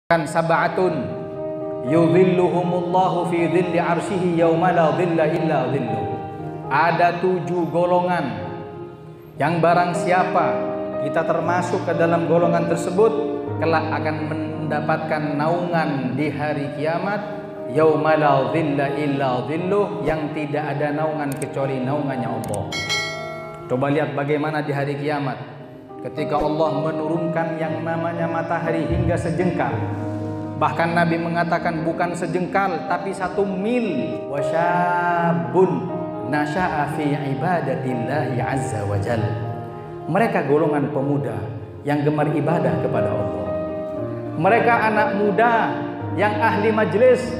Kan sab'atun yudhilluhumullahu fi dhilli arsyihi yauma la dhilla illa dhilluh. Ada 7 golongan yang barang siapa kita termasuk ke dalam golongan tersebut kelak akan mendapatkan naungan di hari kiamat yauma la dhilla illa dhilluh, yang tidak ada naungan kecuali naungannya Allah. Coba lihat bagaimana di hari kiamat ketika Allah menurunkan yang namanya matahari hingga sejengkal. Bahkan Nabi mengatakan bukan sejengkal tapi 1 mil. Wasyabun nasya'a fi ibadatillahi azza wa jalla. Mereka golongan pemuda yang gemar ibadah kepada Allah. Mereka anak muda yang ahli majlis.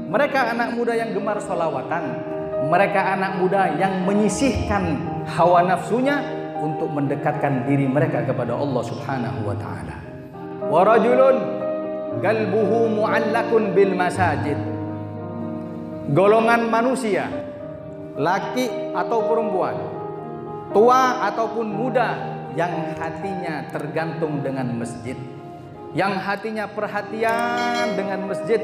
Mereka anak muda yang gemar sholawatan. Mereka anak muda yang menyisihkan hawa nafsunya untuk mendekatkan diri mereka kepada Allah Subhanahu wa taala. Wa rajulun qalbuhu mu'allakun bil masajid. Golongan manusia, laki atau perempuan, tua ataupun muda, yang hatinya tergantung dengan masjid, yang hatinya perhatian dengan masjid,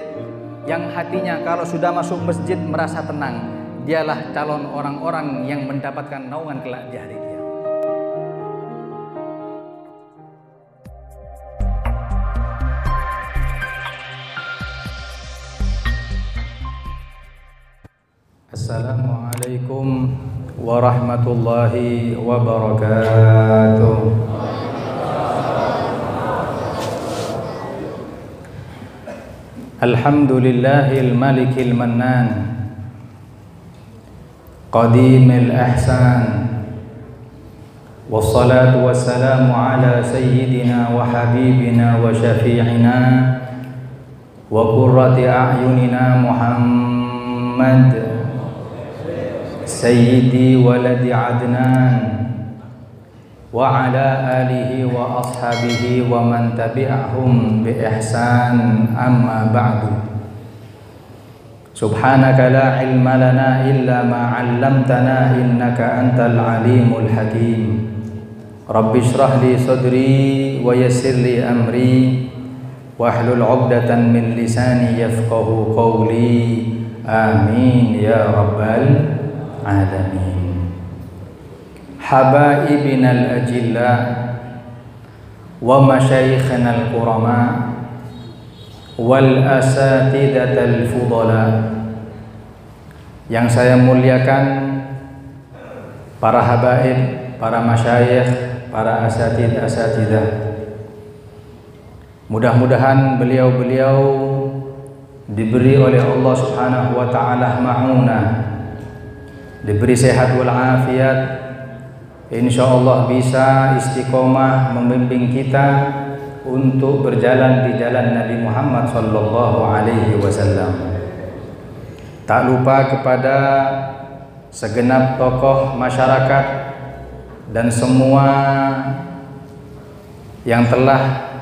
yang hatinya kalau sudah masuk masjid merasa tenang. Dialah calon orang-orang yang mendapatkan naungan kelak di hari kiamat. Assalamualaikum warahmatullahi wabarakatuh. Alhamdulillahil malikil mannan, qadimil ihsan, wassalatu wassalamu ala sayyidina wa habibina wa syafi'ina wa qurrati a'yunina Muhammad Sayyidi waladi Adnan wa ala alihi wa ashabihi wa man tabi'ahum bi ihsan, amma ba'du. Subhanaka la ilma lana illa ma 'allamtana innaka antal alimul hakim. Rabbi shrah li sadri wa yassir li amri wahlul 'uqdatan min lisani yafqahu qawli. Amin ya rabbal alamin. Habaibinal ajilla wa masyayikhanal qurama wal asatidatal fudala. Yang saya muliakan para habaib, para masyayikh, para asatidah. Mudah-mudahan beliau-beliau diberi oleh Allah Subhanahu wa taala ma'unah, diberi sehat walafiat, insyaallah bisa istiqomah membimbing kita untuk berjalan di jalan Nabi Muhammad sallallahu alaihi wasallam. Tak lupa kepada segenap tokoh masyarakat dan semua yang telah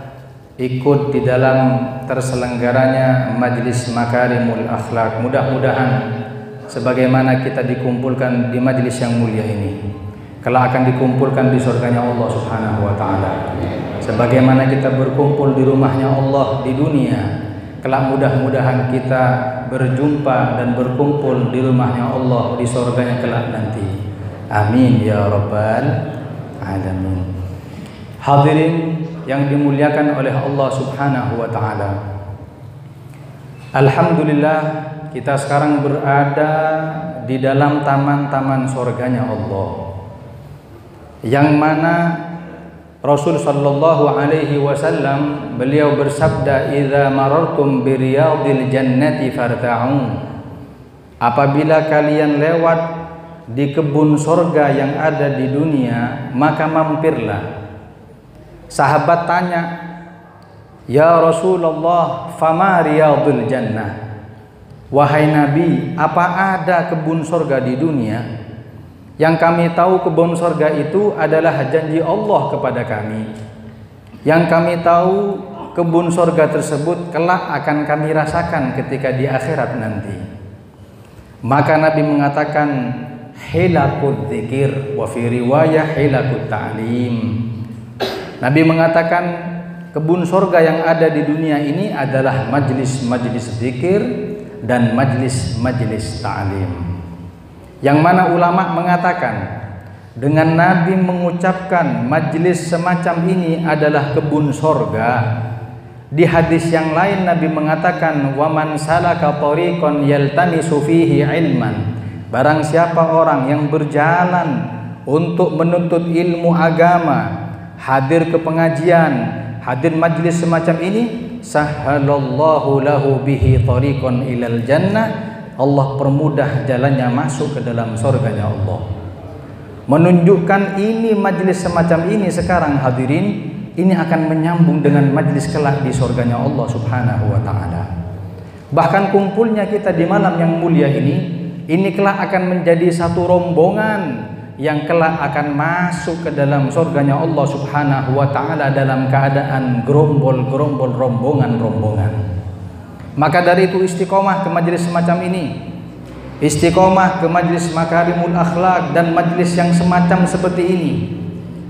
ikut di dalam terselenggaranya Majlis Makarimul Akhlak. Mudah-mudahan sebagaimana kita dikumpulkan di majlis yang mulia ini, kelak akan dikumpulkan di surganya Allah Subhanahu wa taala. Sebagaimana kita berkumpul di rumahnya Allah di dunia, kelak mudah-mudahan kita berjumpa dan berkumpul di rumahnya Allah di surganya kelak nanti. Amin ya rabbal alamin. Hadirin yang dimuliakan oleh Allah Subhanahu wa taala. Alhamdulillah, kita sekarang berada di dalam taman-taman surganya Allah, yang mana Rasul sallallahu alaihi wasallam beliau bersabda, "Idza marartum bi riyadil jannati farta'u." Apabila kalian lewat di kebun surga yang ada di dunia, maka mampirlah. Sahabat tanya, "Ya Rasulullah, fama riyadul jannah?" Wahai Nabi, apa ada kebun surga di dunia? Yang kami tahu kebun surga itu adalah janji Allah kepada kami. Yang kami tahu kebun surga tersebut kelak akan kami rasakan ketika di akhirat nanti. Maka Nabi mengatakan, hilakut dzikir wa fi riwayah hilakut ta'lim. Nabi mengatakan kebun sorga yang ada di dunia ini adalah majlis-majlis zikir dan majlis-majlis ta'lim. Yang mana ulama mengatakan dengan Nabi mengucapkan majlis semacam ini adalah kebun sorga. Di hadis yang lain Nabi mengatakan waman salaka tariqan yaltamisu fihi ilman, barang siapa orang yang berjalan untuk menuntut ilmu agama, hadir ke pengajian, hadir majlis semacam ini, sahhalallahu lahu bihi tariqan ilal jannah, Allah permudah jalannya masuk ke dalam surganya Allah. Menunjukkan ini majlis semacam ini sekarang hadirin, ini akan menyambung dengan majlis kelak di surganya Allah Subhanahu wa taala. Bahkan kumpulnya kita di malam yang mulia ini kelak akan menjadi satu rombongan yang kelak akan masuk ke dalam surganya Allah Subhanahu wa taala dalam keadaan gerombol-gerombol, rombongan-rombongan. Maka dari itu istiqomah ke majlis semacam ini, istiqomah ke majlis makarimul akhlak dan majlis yang semacam seperti ini.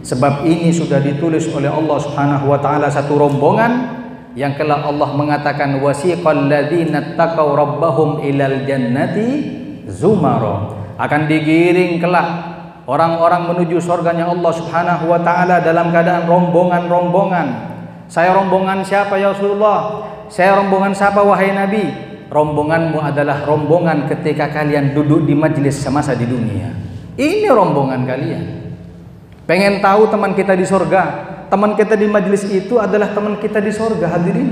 Sebab ini sudah ditulis oleh Allah Subhanahu wa taala satu rombongan yang kelak Allah mengatakan wasiqal ladzina taqaw rabbahum ilal jannati zumara, akan digiring kelak orang-orang menuju surganya Allah Subhanahu wa taala dalam keadaan rombongan-rombongan. Saya rombongan siapa ya Rasulullah? Saya rombongan siapa wahai Nabi? Rombonganmu adalah rombongan ketika kalian duduk di majlis semasa di dunia. Ini rombongan kalian. Pengen tahu teman kita di surga? Teman kita di majlis itu adalah teman kita di surga, hadirin.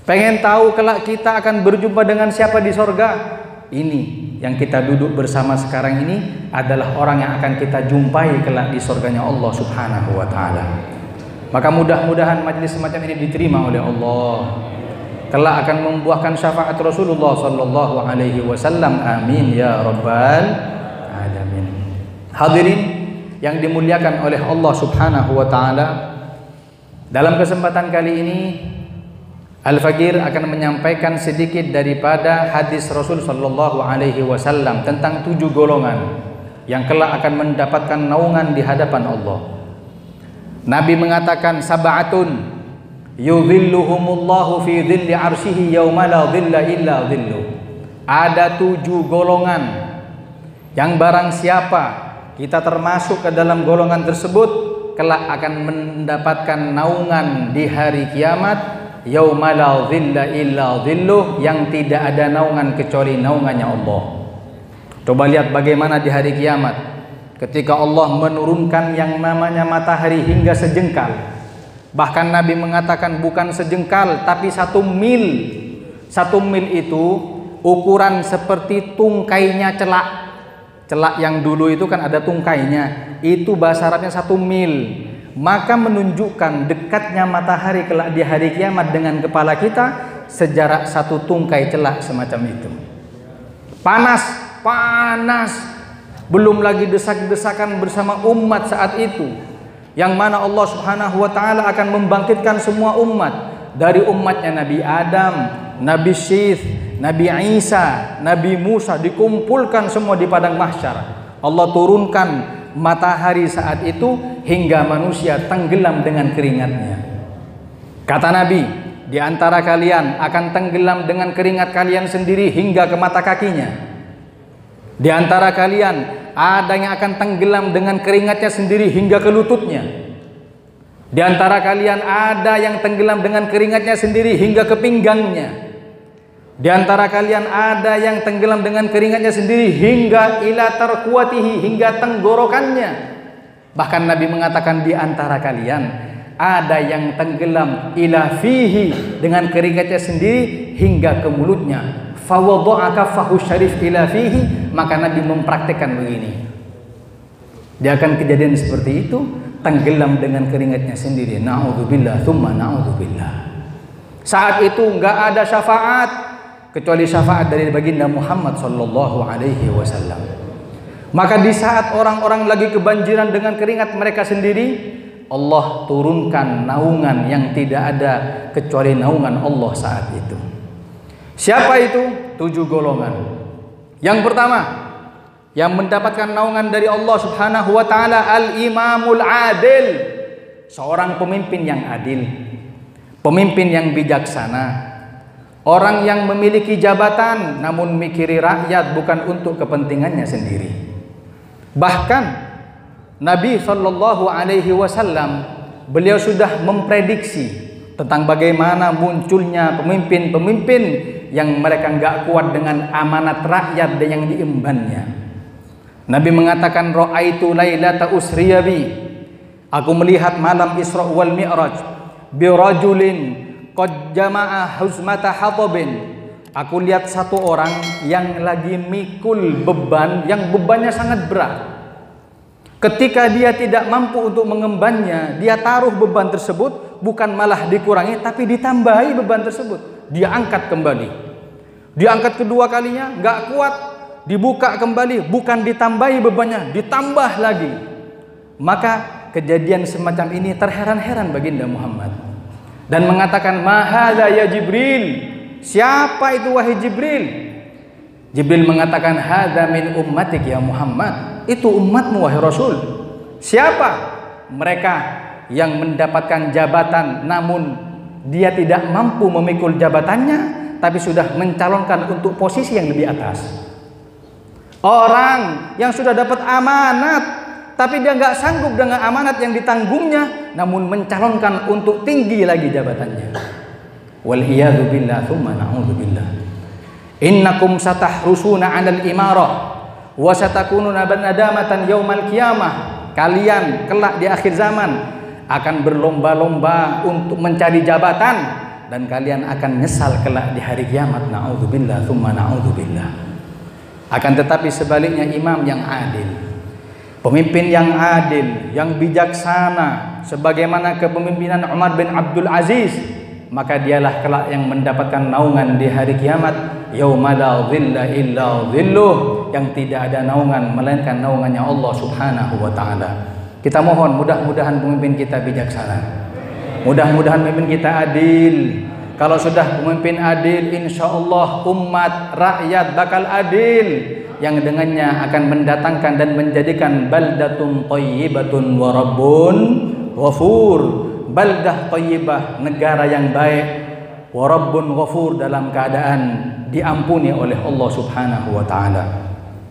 Pengen tahu kelak kita akan berjumpa dengan siapa di surga? Ini yang kita duduk bersama sekarang ini adalah orang yang akan kita jumpai kelak di surganya Allah Subhanahu wa taala. Maka mudah-mudahan majlis semacam ini diterima oleh Allah. Kelak akan membuahkan syafaat Rasulullah sallallahu alaihi wasallam. Amin ya rabbal alamin. Hadirin yang dimuliakan oleh Allah Subhanahu wa taala, dalam kesempatan kali ini Al-Faqir akan menyampaikan sedikit daripada hadis Rasul sallallahu alaihi wasallam tentang 7 golongan yang kelak akan mendapatkan naungan di hadapan Allah. Nabi mengatakan sab'atun yudhilluhumullahu fi dhilli arsyihi yauma la dhilla illa dhilluh. Ada 7 golongan yang barang siapa kita termasuk ke dalam golongan tersebut kelak akan mendapatkan naungan di hari kiamat yauma la dhilla illa dhilluh, yang tidak ada naungan kecuali naungannya Allah. Coba lihat bagaimana di hari kiamat ketika Allah menurunkan yang namanya matahari hingga sejengkal. Bahkan Nabi mengatakan bukan sejengkal tapi 1 mil. 1 mil itu ukuran seperti tungkainya celak. Celak yang dulu itu kan ada tungkainya, itu bahasa Arabnya 1 mil. Maka menunjukkan dekatnya matahari kelak di hari kiamat dengan kepala kita sejarak 1 tungkai celak semacam itu. Panas, panas. Belum lagi desak-desakan bersama umat saat itu, yang mana Allah Subhanahu wa taala akan membangkitkan semua umat, dari umatnya Nabi Adam, Nabi Syith, Nabi Isa, Nabi Musa, dikumpulkan semua di padang mahsyar. Allah turunkan matahari saat itu hingga manusia tenggelam dengan keringatnya. Kata Nabi, di antara kalian akan tenggelam dengan keringat kalian sendiri hingga ke mata kakinya. Di antara kalian ada yang akan tenggelam dengan keringatnya sendiri hingga ke lututnya. Di antara kalian ada yang tenggelam dengan keringatnya sendiri hingga ke pinggangnya. Di antara kalian ada yang tenggelam dengan keringatnya sendiri hingga ila tarkuatihi, hingga tenggorokannya. Bahkan Nabi mengatakan di antara kalian ada yang tenggelam ila fihi, dengan keringatnya sendiri hingga ke mulutnya. Fawadha'a kaffahu syarif ila fihi, maka Nabi mempraktikkan begini. Dia akan kejadian seperti itu, tenggelam dengan keringatnya sendiri. Na'udzubillah, tsumma na'udzubillah. Saat itu enggak ada syafaat kecuali syafaat dari baginda Muhammad sallallahu alaihi wasallam. Maka di saat orang-orang lagi kebanjiran dengan keringat mereka sendiri, Allah turunkan naungan yang tidak ada kecuali naungan Allah saat itu. Siapa itu? 7 golongan. Yang pertama, yang mendapatkan naungan dari Allah Subhanahu wa taala, al-imamul adil, seorang pemimpin yang adil. pemimpin yang bijaksana, orang yang memiliki jabatan namun mikiri rakyat bukan untuk kepentingannya sendiri. Bahkan Nabi Shallallahu Alaihi Wasallam beliau sudah memprediksi tentang bagaimana munculnya pemimpin-pemimpin yang mereka nggak kuat dengan amanat rakyat dan yang diembannya. Nabi mengatakan, ra'aitu lailata usriya bi, aku melihat malam Isra wal Mi'raj bi rajulin qad jama'a huzmata hatabin. Aku lihat satu orang yang lagi mikul beban yang bebannya sangat berat. Ketika dia tidak mampu untuk mengembannya, dia taruh beban tersebut, bukan malah dikurangi tapi ditambahi beban tersebut. Dia angkat kembali. Diangkat kedua kalinya, nggak kuat, dibuka kembali, bukan ditambahi bebannya, ditambah lagi. Maka kejadian semacam ini terheran-heran baginda Muhammad dan mengatakan, ma hadza ya Jibril, siapa itu wahai Jibril? Jibril mengatakan, hadza min ummatik ya Muhammad, itu umatmu wahai Rasul. Siapa? Mereka yang mendapatkan jabatan namun dia tidak mampu memikul jabatannya tapi sudah mencalonkan untuk posisi yang lebih atas. Orang yang sudah dapat amanat tapi dia nggak sanggup dengan amanat yang ditanggungnya namun mencalonkan untuk tinggi lagi jabatannya. Wal'iyadu billah thumma na'udhu billah. Innakum satahrusuna 'alal imarah wa satakununa nadamatan yaumal qiyamah. Kalian kelak di akhir zaman akan berlomba-lomba untuk mencari jabatan dan kalian akan nyesal kelak di hari kiamat. Na'udzubillah tsumma na'udzubillah. Akan tetapi sebaliknya imam yang adil, pemimpin yang adil, yang bijaksana sebagaimana kepemimpinan Umar bin Abdul Aziz, maka dialah kelak yang mendapatkan naungan di hari kiamat, yauma la dhilla illa dhilluh, yang tidak ada naungan melainkan naungannya Allah Subhanahu wa taala. Kita mohon mudah-mudahan pemimpin kita bijaksana. Mudah-mudahan pemimpin kita adil. Kalau sudah pemimpin adil, insya Allah umat rakyat bakal adil, yang dengannya akan mendatangkan dan menjadikan baldatun thayyibatun wa rabbun ghafur. Baldah thayyibah, negara yang baik, wa rabbun ghafur, dalam keadaan diampuni oleh Allah Subhanahu wa taala.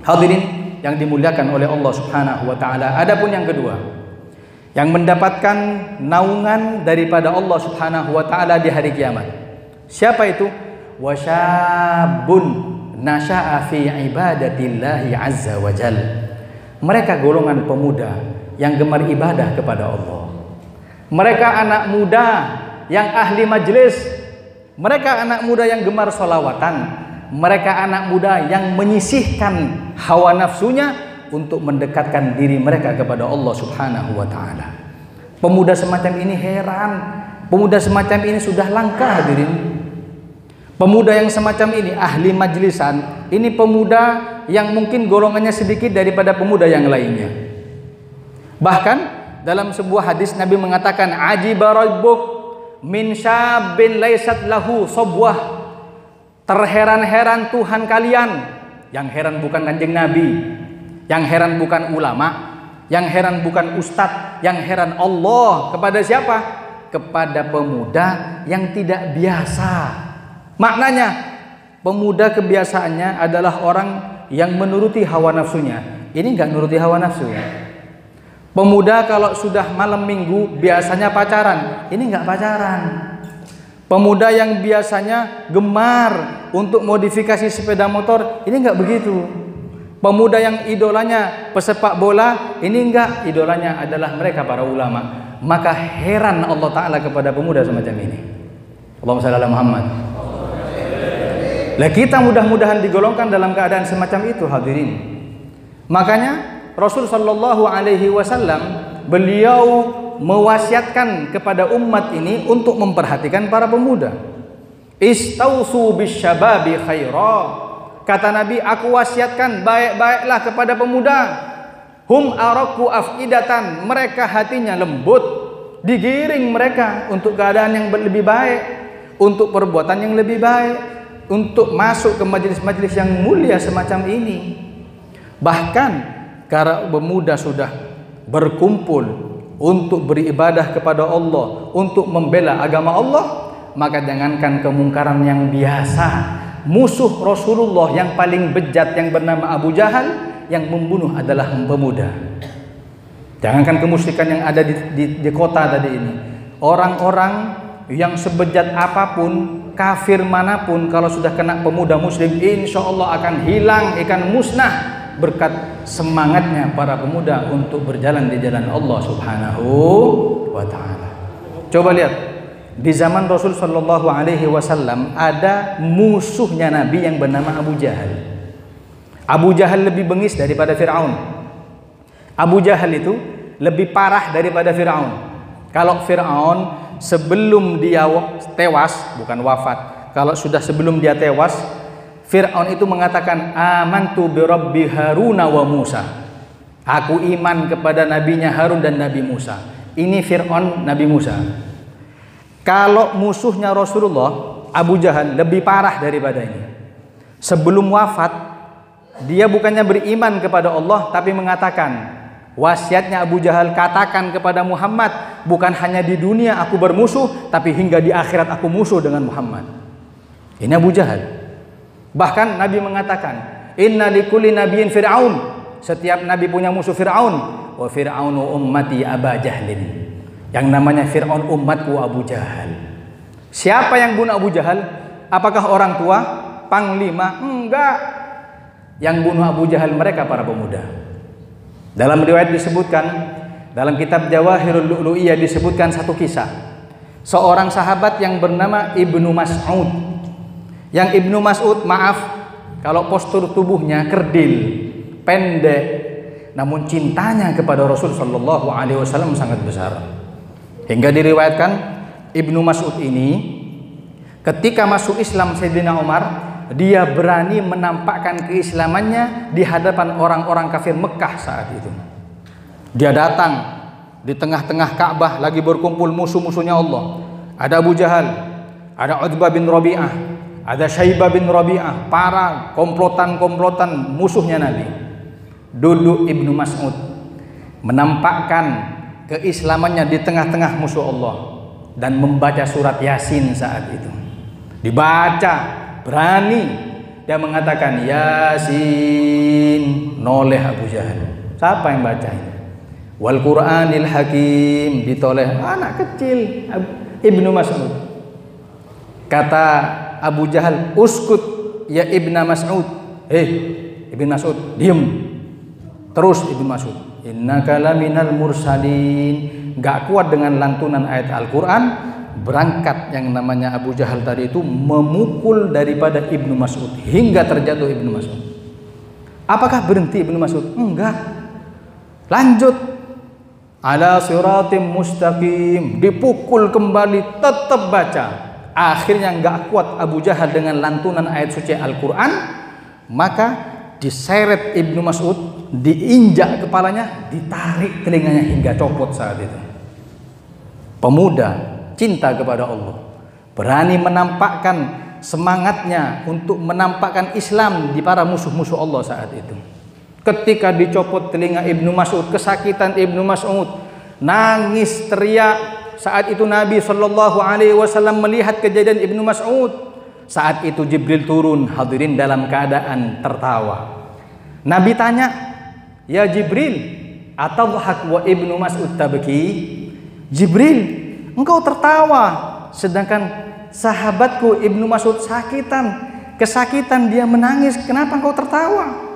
Hadirin yang dimuliakan oleh Allah Subhanahu wa taala. Adapun yang kedua, yang mendapatkan naungan daripada Allah Subhanahu wa taala di hari kiamat, siapa itu? Wasyabun nasha'a fi ibadatillahi azza wa jal. Mereka golongan pemuda yang gemar ibadah kepada Allah. Mereka anak muda yang ahli majlis. Mereka anak muda yang gemar sholawatan. Mereka anak muda yang menyisihkan hawa nafsunya untuk mendekatkan diri mereka kepada Allah Subhanahu wa taala. Pemuda semacam ini heran, pemuda semacam ini sudah langka hadirin. Pemuda yang semacam ini ahli majlisan, ini pemuda yang mungkin golongannya sedikit daripada pemuda yang lainnya. Bahkan dalam sebuah hadis Nabi mengatakan, ajiba rabbuk min syabin laysat lahu sabwah. Terheran-heran Tuhan kalian. Yang heran bukan Kanjeng Nabi, yang heran bukan ulama, yang heran bukan ustadz, yang heran Allah. Kepada siapa? Kepada pemuda yang tidak biasa. Maknanya pemuda kebiasaannya adalah orang yang menuruti hawa nafsunya. Ini enggak nuruti hawa nafsu ya. Pemuda kalau sudah malam minggu biasanya pacaran, ini enggak pacaran. Pemuda yang biasanya gemar untuk modifikasi sepeda motor, ini enggak begitu. Pemuda yang idolanya pesepak bola, ini enggak, idolanya adalah mereka para ulama. Maka heran Allah Ta'ala kepada pemuda semacam ini. Allahumma shalli ala Muhammad. Lah kita mudah-mudahan digolongkan dalam keadaan semacam itu hadirin. Makanya Rasul Shallallahu Alaihi Wasallam beliau mewasiatkan kepada umat ini untuk memperhatikan para pemuda. Istausu bisyababi khaira. Kata Nabi, aku wasiatkan baik-baiklah kepada pemuda. Hum araku afidatan, mereka hatinya lembut, digiring mereka untuk keadaan yang lebih baik, untuk perbuatan yang lebih baik, untuk masuk ke majelis-majelis yang mulia semacam ini. Bahkan kalau pemuda sudah berkumpul untuk beribadah kepada Allah, untuk membela agama Allah, maka jangankan kemungkaran yang biasa, musuh Rasulullah yang paling bejat yang bernama Abu Jahal yang membunuh adalah pemuda. Jangankan kemusyrikan yang ada di kota tadi ini, orang-orang yang sebejat apapun, kafir manapun, kalau sudah kena pemuda muslim, insya Allah akan hilang, akan musnah berkat semangatnya para pemuda untuk berjalan di jalan Allah Subhanahu wa Ta'ala. Coba lihat, di zaman Rasul Shallallahu Alaihi Wasallam ada musuhnya Nabi yang bernama Abu Jahal. Abu Jahal lebih bengis daripada Fir'aun. Abu Jahal itu lebih parah daripada Fir'aun. Kalau Fir'aun sebelum dia tewas, bukan wafat, kalau sudah sebelum dia tewas, Fir'aun itu mengatakan, amantu bi Rabbi Haruna wa Musa. Aku iman kepada nabinya Harun dan Nabi Musa. Ini Fir'aun Nabi Musa. Kalau musuhnya Rasulullah, Abu Jahal lebih parah daripada ini. Sebelum wafat, dia bukannya beriman kepada Allah, tapi mengatakan, wasiatnya Abu Jahal, katakan kepada Muhammad, bukan hanya di dunia aku bermusuh, tapi hingga di akhirat aku musuh dengan Muhammad. Ini Abu Jahal. Bahkan Nabi mengatakan, inna likulli nabiyyin Fir'aun. Setiap nabi punya musuh Fir'aun. Wa fir'aunu ummati Aba Jahlin. Yang namanya Fir'aun umatku Abu Jahal. Siapa yang bunuh Abu Jahal? Apakah orang tua? Panglima? Enggak. Yang bunuh Abu Jahal mereka para pemuda. Dalam riwayat disebutkan, dalam kitab Jawahirul Lu'lu'iyah disebutkan satu kisah. Seorang sahabat yang bernama Ibnu Mas'ud. Yang Ibnu Mas'ud, maaf kalau postur tubuhnya kerdil, pendek, namun cintanya kepada Rasul Shallallahu Alaihi Wasallam sangat besar. Hingga diriwayatkan Ibnu Mas'ud ini ketika masuk Islam Sayyidina Umar, dia berani menampakkan keislamannya di hadapan orang-orang kafir Mekah saat itu. Dia datang di tengah-tengah Ka'bah lagi berkumpul musuh-musuhnya Allah. Ada Abu Jahal, ada Utbah bin Rabi'ah, ada Syaibah bin Rabi'ah, para komplotan-komplotan musuhnya Nabi. Dulu Ibnu Mas'ud menampakkan keislamannya di tengah-tengah musuh Allah dan membaca surat Yasin saat itu. Dibaca, berani dia mengatakan Yasin, noleh Abu Jahal. Siapa yang baca ini? Wal Qur'anil Hakim, ditoleh anak kecil Ibnu Mas'ud. Kata Abu Jahal, uskut ya Ibnu Mas'ud. Ibnu Mas'ud, diam. Terus Ibnu Mas'ud, innaka laminal mursalin. Gak kuat dengan lantunan ayat Al-Quran, berangkat yang namanya Abu Jahal tadi itu memukul daripada Ibnu Mas'ud hingga terjatuh Ibnu Mas'ud. Apakah berhenti Ibnu Mas'ud? Enggak, lanjut. Ala siratim mustaqim, dipukul kembali, tetap baca. Akhirnya enggak kuat Abu Jahal dengan lantunan ayat suci Al-Quran, maka diseret Ibnu Mas'ud, diinjak kepalanya, ditarik telinganya hingga copot saat itu. Pemuda cinta kepada Allah, berani menampakkan semangatnya untuk menampakkan Islam di para musuh-musuh Allah saat itu. Ketika dicopot telinga Ibnu Mas'ud, kesakitan Ibnu Mas'ud, nangis teriak. Saat itu Nabi Shallallahu Alaihi Wasallam melihat kejadian Ibnu Mas'ud. Saat itu Jibril turun, hadirin dalam keadaan tertawa. Nabi tanya, ya Jibril, atadhak wa Ibnu Mas'ud tabki? Jibril, engkau tertawa, sedangkan sahabatku Ibnu Mas'ud kesakitan dia menangis, kenapa engkau tertawa?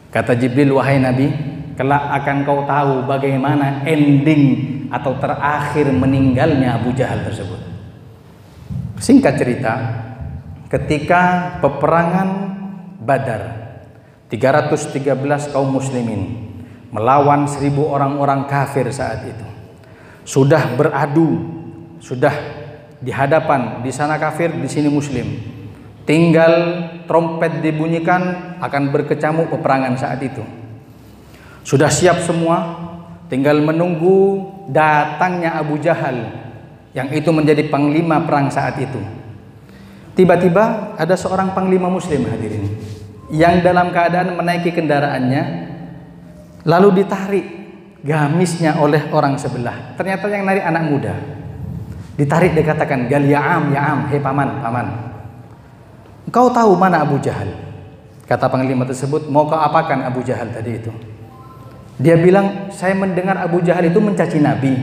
Kata Jibril, wahai Nabi, kelak akan kau tahu bagaimana ending atau terakhir meninggalnya Abu Jahal tersebut. Singkat cerita, ketika peperangan Badar, 313 kaum muslimin melawan 1000 orang-orang kafir saat itu. Sudah beradu, sudah di hadapan, di sana kafir, di sini muslim. Tinggal trompet dibunyikan, akan berkecamuk peperangan saat itu. Sudah siap semua, tinggal menunggu datangnya Abu Jahal yang itu menjadi panglima perang saat itu. Tiba-tiba ada seorang panglima muslim, hadirin, yang dalam keadaan menaiki kendaraannya lalu ditarik gamisnya oleh orang sebelah. Ternyata yang narik anak muda. Ditarik, dia katakan, "Gal ya'am, ya'am, hei paman, paman. Engkau tahu mana Abu Jahal?" Kata panglima tersebut, "Mau kau apakan Abu Jahal tadi itu?" Dia bilang, "Saya mendengar Abu Jahal itu mencaci Nabi."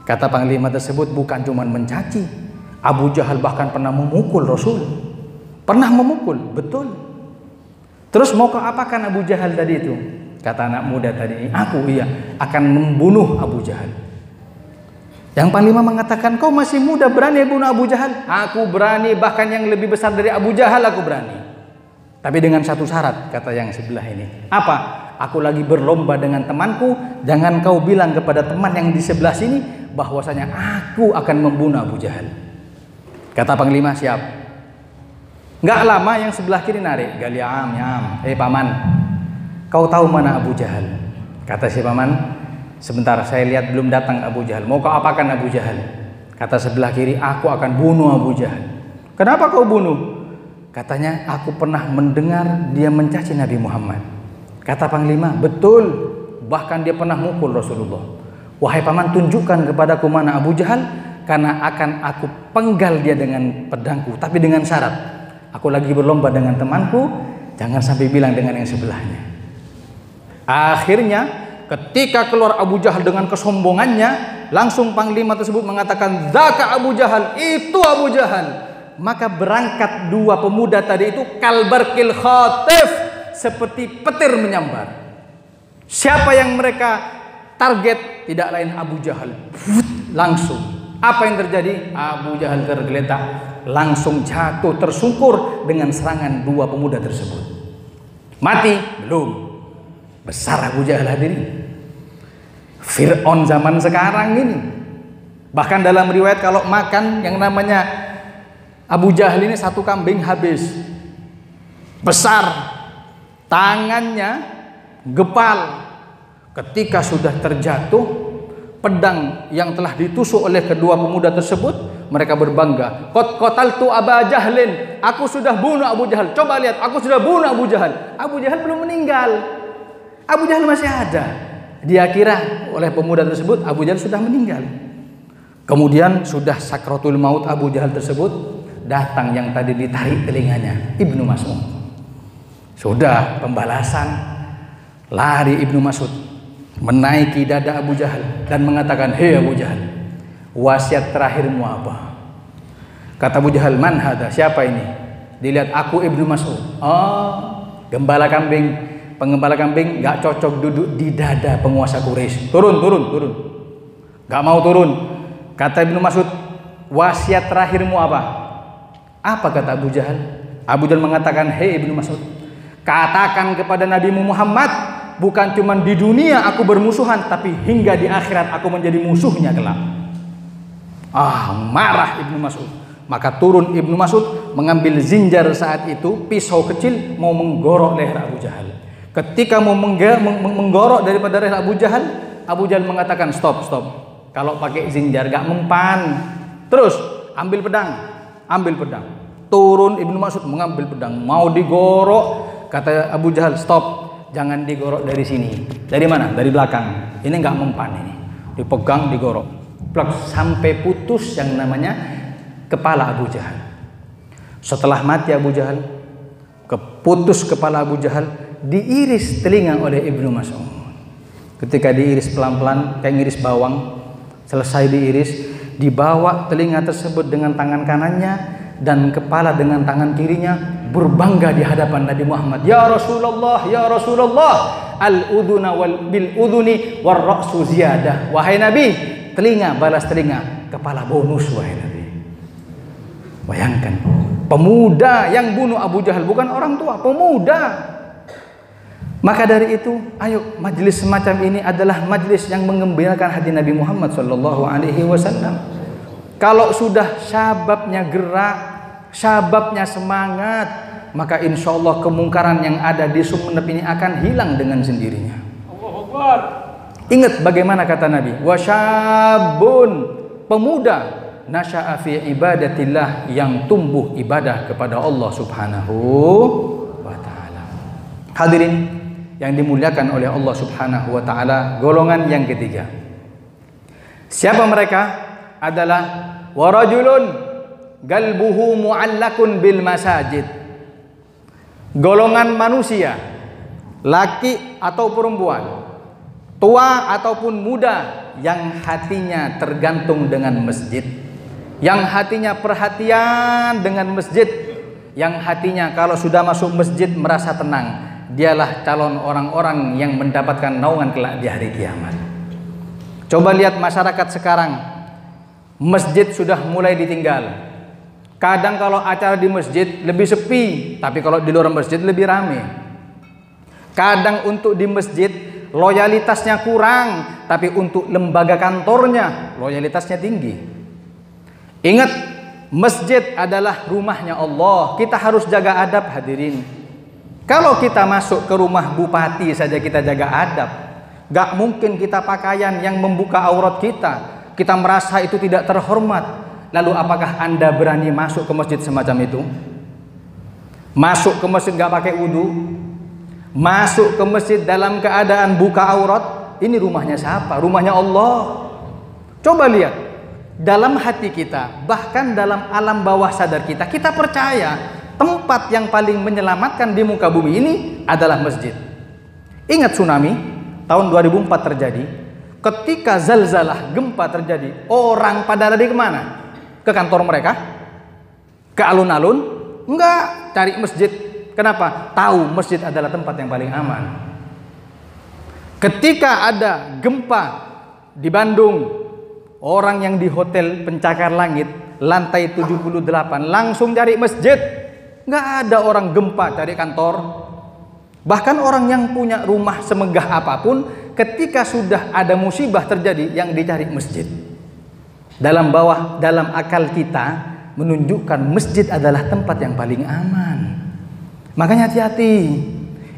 Kata panglima tersebut, "Bukan cuma mencaci. Abu Jahal bahkan pernah memukul Rasul." Pernah memukul, betul. "Terus mau kau apakan Abu Jahal tadi itu?" Kata anak muda tadi, "Aku akan membunuh Abu Jahal." Yang panglima mengatakan, "Kau masih muda, berani bunuh Abu Jahal?" "Aku berani, bahkan yang lebih besar dari Abu Jahal aku berani. Tapi dengan satu syarat," kata yang sebelah ini. "Apa? Aku lagi berlomba dengan temanku. Jangan kau bilang kepada teman yang di sebelah sini bahwasanya aku akan membunuh Abu Jahal." Kata panglima, "Siap." Nggak lama yang sebelah kiri narik, "Gal ya'am, ya'am, hei paman, kau tahu mana Abu Jahal?" Kata si paman, "Sebentar, saya lihat belum datang Abu Jahal. Mau kau apakan Abu Jahal?" Kata sebelah kiri, "Aku akan bunuh Abu Jahal." "Kenapa kau bunuh?" Katanya, "Aku pernah mendengar dia mencaci Nabi Muhammad." Kata panglima, "Betul, bahkan dia pernah mukul Rasulullah." "Wahai paman, tunjukkan kepadaku mana Abu Jahal, karena akan aku penggal dia dengan pedangku, tapi dengan syarat, aku lagi berlomba dengan temanku, jangan sampai bilang dengan yang sebelahnya." Akhirnya ketika keluar Abu Jahal dengan kesombongannya, langsung panglima tersebut mengatakan, "Dzaka Abu Jahal, itu Abu Jahal." Maka berangkat dua pemuda tadi itu kalbarkil khatif, seperti petir menyambar. Siapa yang mereka target? Tidak lain Abu Jahal. Langsung. Apa yang terjadi? Abu Jahal tergeletak, langsung jatuh tersungkur dengan serangan dua pemuda tersebut. Mati? Belum. Besar Abu Jahal hadirin. Fir'aun zaman sekarang ini. Bahkan dalam riwayat kalau makan yang namanya Abu Jahal ini satu kambing habis. Besar. Tangannya gepal. Ketika sudah terjatuh, pedang yang telah ditusuk oleh kedua pemuda tersebut, mereka berbangga, "Qad qataltu Aba Jahlin." Aku sudah bunuh Abu Jahal. Coba lihat, aku sudah bunuh Abu Jahal. Abu Jahal belum meninggal. Abu Jahal masih ada. Dia kira oleh pemuda tersebut Abu Jahal sudah meninggal. Kemudian sudah sakratul maut Abu Jahal tersebut, datang yang tadi ditarik telinganya, Ibnu Mas'ud. Sudah pembalasan, lari Ibnu Mas'ud menaiki dada Abu Jahal dan mengatakan, "Hei Abu Jahal, wasiat terakhirmu apa?" Kata Abu Jahal, "Man hada? Siapa ini?" Dilihat, "Aku Ibnu Mas'ud." "Oh, gembala kambing." Pengembala kambing gak cocok duduk di dada penguasa Quraisy. Turun. Gak mau turun. Kata Ibnu Mas'ud, "Wasiat terakhirmu apa?" Apa kata Abu Jahal? Abu Jahal mengatakan, "Hei Ibnu Mas'ud, katakan kepada Nabi Muhammad, bukan cuma di dunia aku bermusuhan, tapi hingga di akhirat aku menjadi musuhnya kelak." Marah Ibnu Mas'ud. Maka turun Ibnu Mas'ud mengambil zinjar saat itu, pisau kecil, mau menggorok leher Abu Jahal. Ketika mau menggorok daripada leher Abu Jahal mengatakan, stop. Kalau pakai zinjar gak mempan. Terus ambil pedang. Turun Ibnu Mas'ud mengambil pedang, mau digorok. Kata Abu Jahal, stop, jangan digorok dari sini. Dari mana? Dari belakang. Ini nggak mempan ini. Dipegang, digorok, plak, sampai putus yang namanya kepala Abu Jahal. Setelah mati Abu Jahal, keputus kepala Abu Jahal, diiris telinga oleh Ibnu Mas'ud. Ketika diiris pelan-pelan kayak ngiris bawang, selesai diiris, dibawa telinga tersebut dengan tangan kanannya dan kepala dengan tangan kirinya, berbangga di hadapan Nabi Muhammad. "Ya Rasulullah, ya Rasulullah, al-udhuna wal bil udhuni war ra'su ziyadah." Wahai Nabi, telinga balas telinga, kepala bonus wahai Nabi. Bayangkan, pemuda yang bunuh Abu Jahal, bukan orang tua, pemuda. Maka dari itu, ayo, majelis semacam ini adalah majelis yang menggembirakan hati Nabi Muhammad SAW. Kalau sudah syababnya gerak, syababnya semangat, maka insya Allah kemungkaran yang ada di Sumeneb ini akan hilang dengan sendirinya. Allahu Akbar. Ingat bagaimana kata Nabi, wasyabun, pemuda, nasya'a fi ibadatillah, yang tumbuh ibadah kepada Allah Subhanahu wa ta'ala. Hadirin yang dimuliakan oleh Allah Subhanahu wa taala, golongan yang ketiga. Siapa mereka? Adalah warajulun galbuhu mu'allakun bil masajid. Golongan manusia, laki atau perempuan, tua ataupun muda, yang hatinya tergantung dengan masjid, yang hatinya perhatian dengan masjid, yang hatinya kalau sudah masuk masjid merasa tenang. Dialah calon orang-orang yang mendapatkan naungan kelak di hari kiamat. Coba lihat masyarakat sekarang, masjid sudah mulai ditinggal. Kadang kalau acara di masjid lebih sepi, tapi kalau di luar masjid lebih ramai. Kadang untuk di masjid loyalitasnya kurang, tapi untuk lembaga kantornya loyalitasnya tinggi. Ingat, masjid adalah rumahnya Allah. Kita harus jaga adab, hadirin. Kalau kita masuk ke rumah bupati saja kita jaga adab, gak mungkin kita pakaian yang membuka aurat kita. Kita merasa itu tidak terhormat. Lalu apakah Anda berani masuk ke masjid semacam itu? Masuk ke masjid gak pakai wudu? Masuk ke masjid dalam keadaan buka aurat? Ini rumahnya siapa? Rumahnya Allah. Coba lihat, dalam hati kita, bahkan dalam alam bawah sadar kita, kita percaya tempat yang paling menyelamatkan di muka bumi ini adalah masjid. Ingat tsunami tahun 2004 terjadi. Ketika zalzalah, gempa terjadi, orang pada lari kemana? Ke kantor mereka? Ke alun-alun? Enggak, cari masjid. Kenapa? Tahu masjid adalah tempat yang paling aman. Ketika ada gempa di Bandung, orang yang di hotel Pencakar Langit lantai 78 langsung cari masjid. Enggak ada orang gempa cari kantor. Bahkan orang yang punya rumah semegah apapun, ketika sudah ada musibah terjadi, yang dicari masjid. Dalam akal kita menunjukkan masjid adalah tempat yang paling aman. Makanya hati-hati.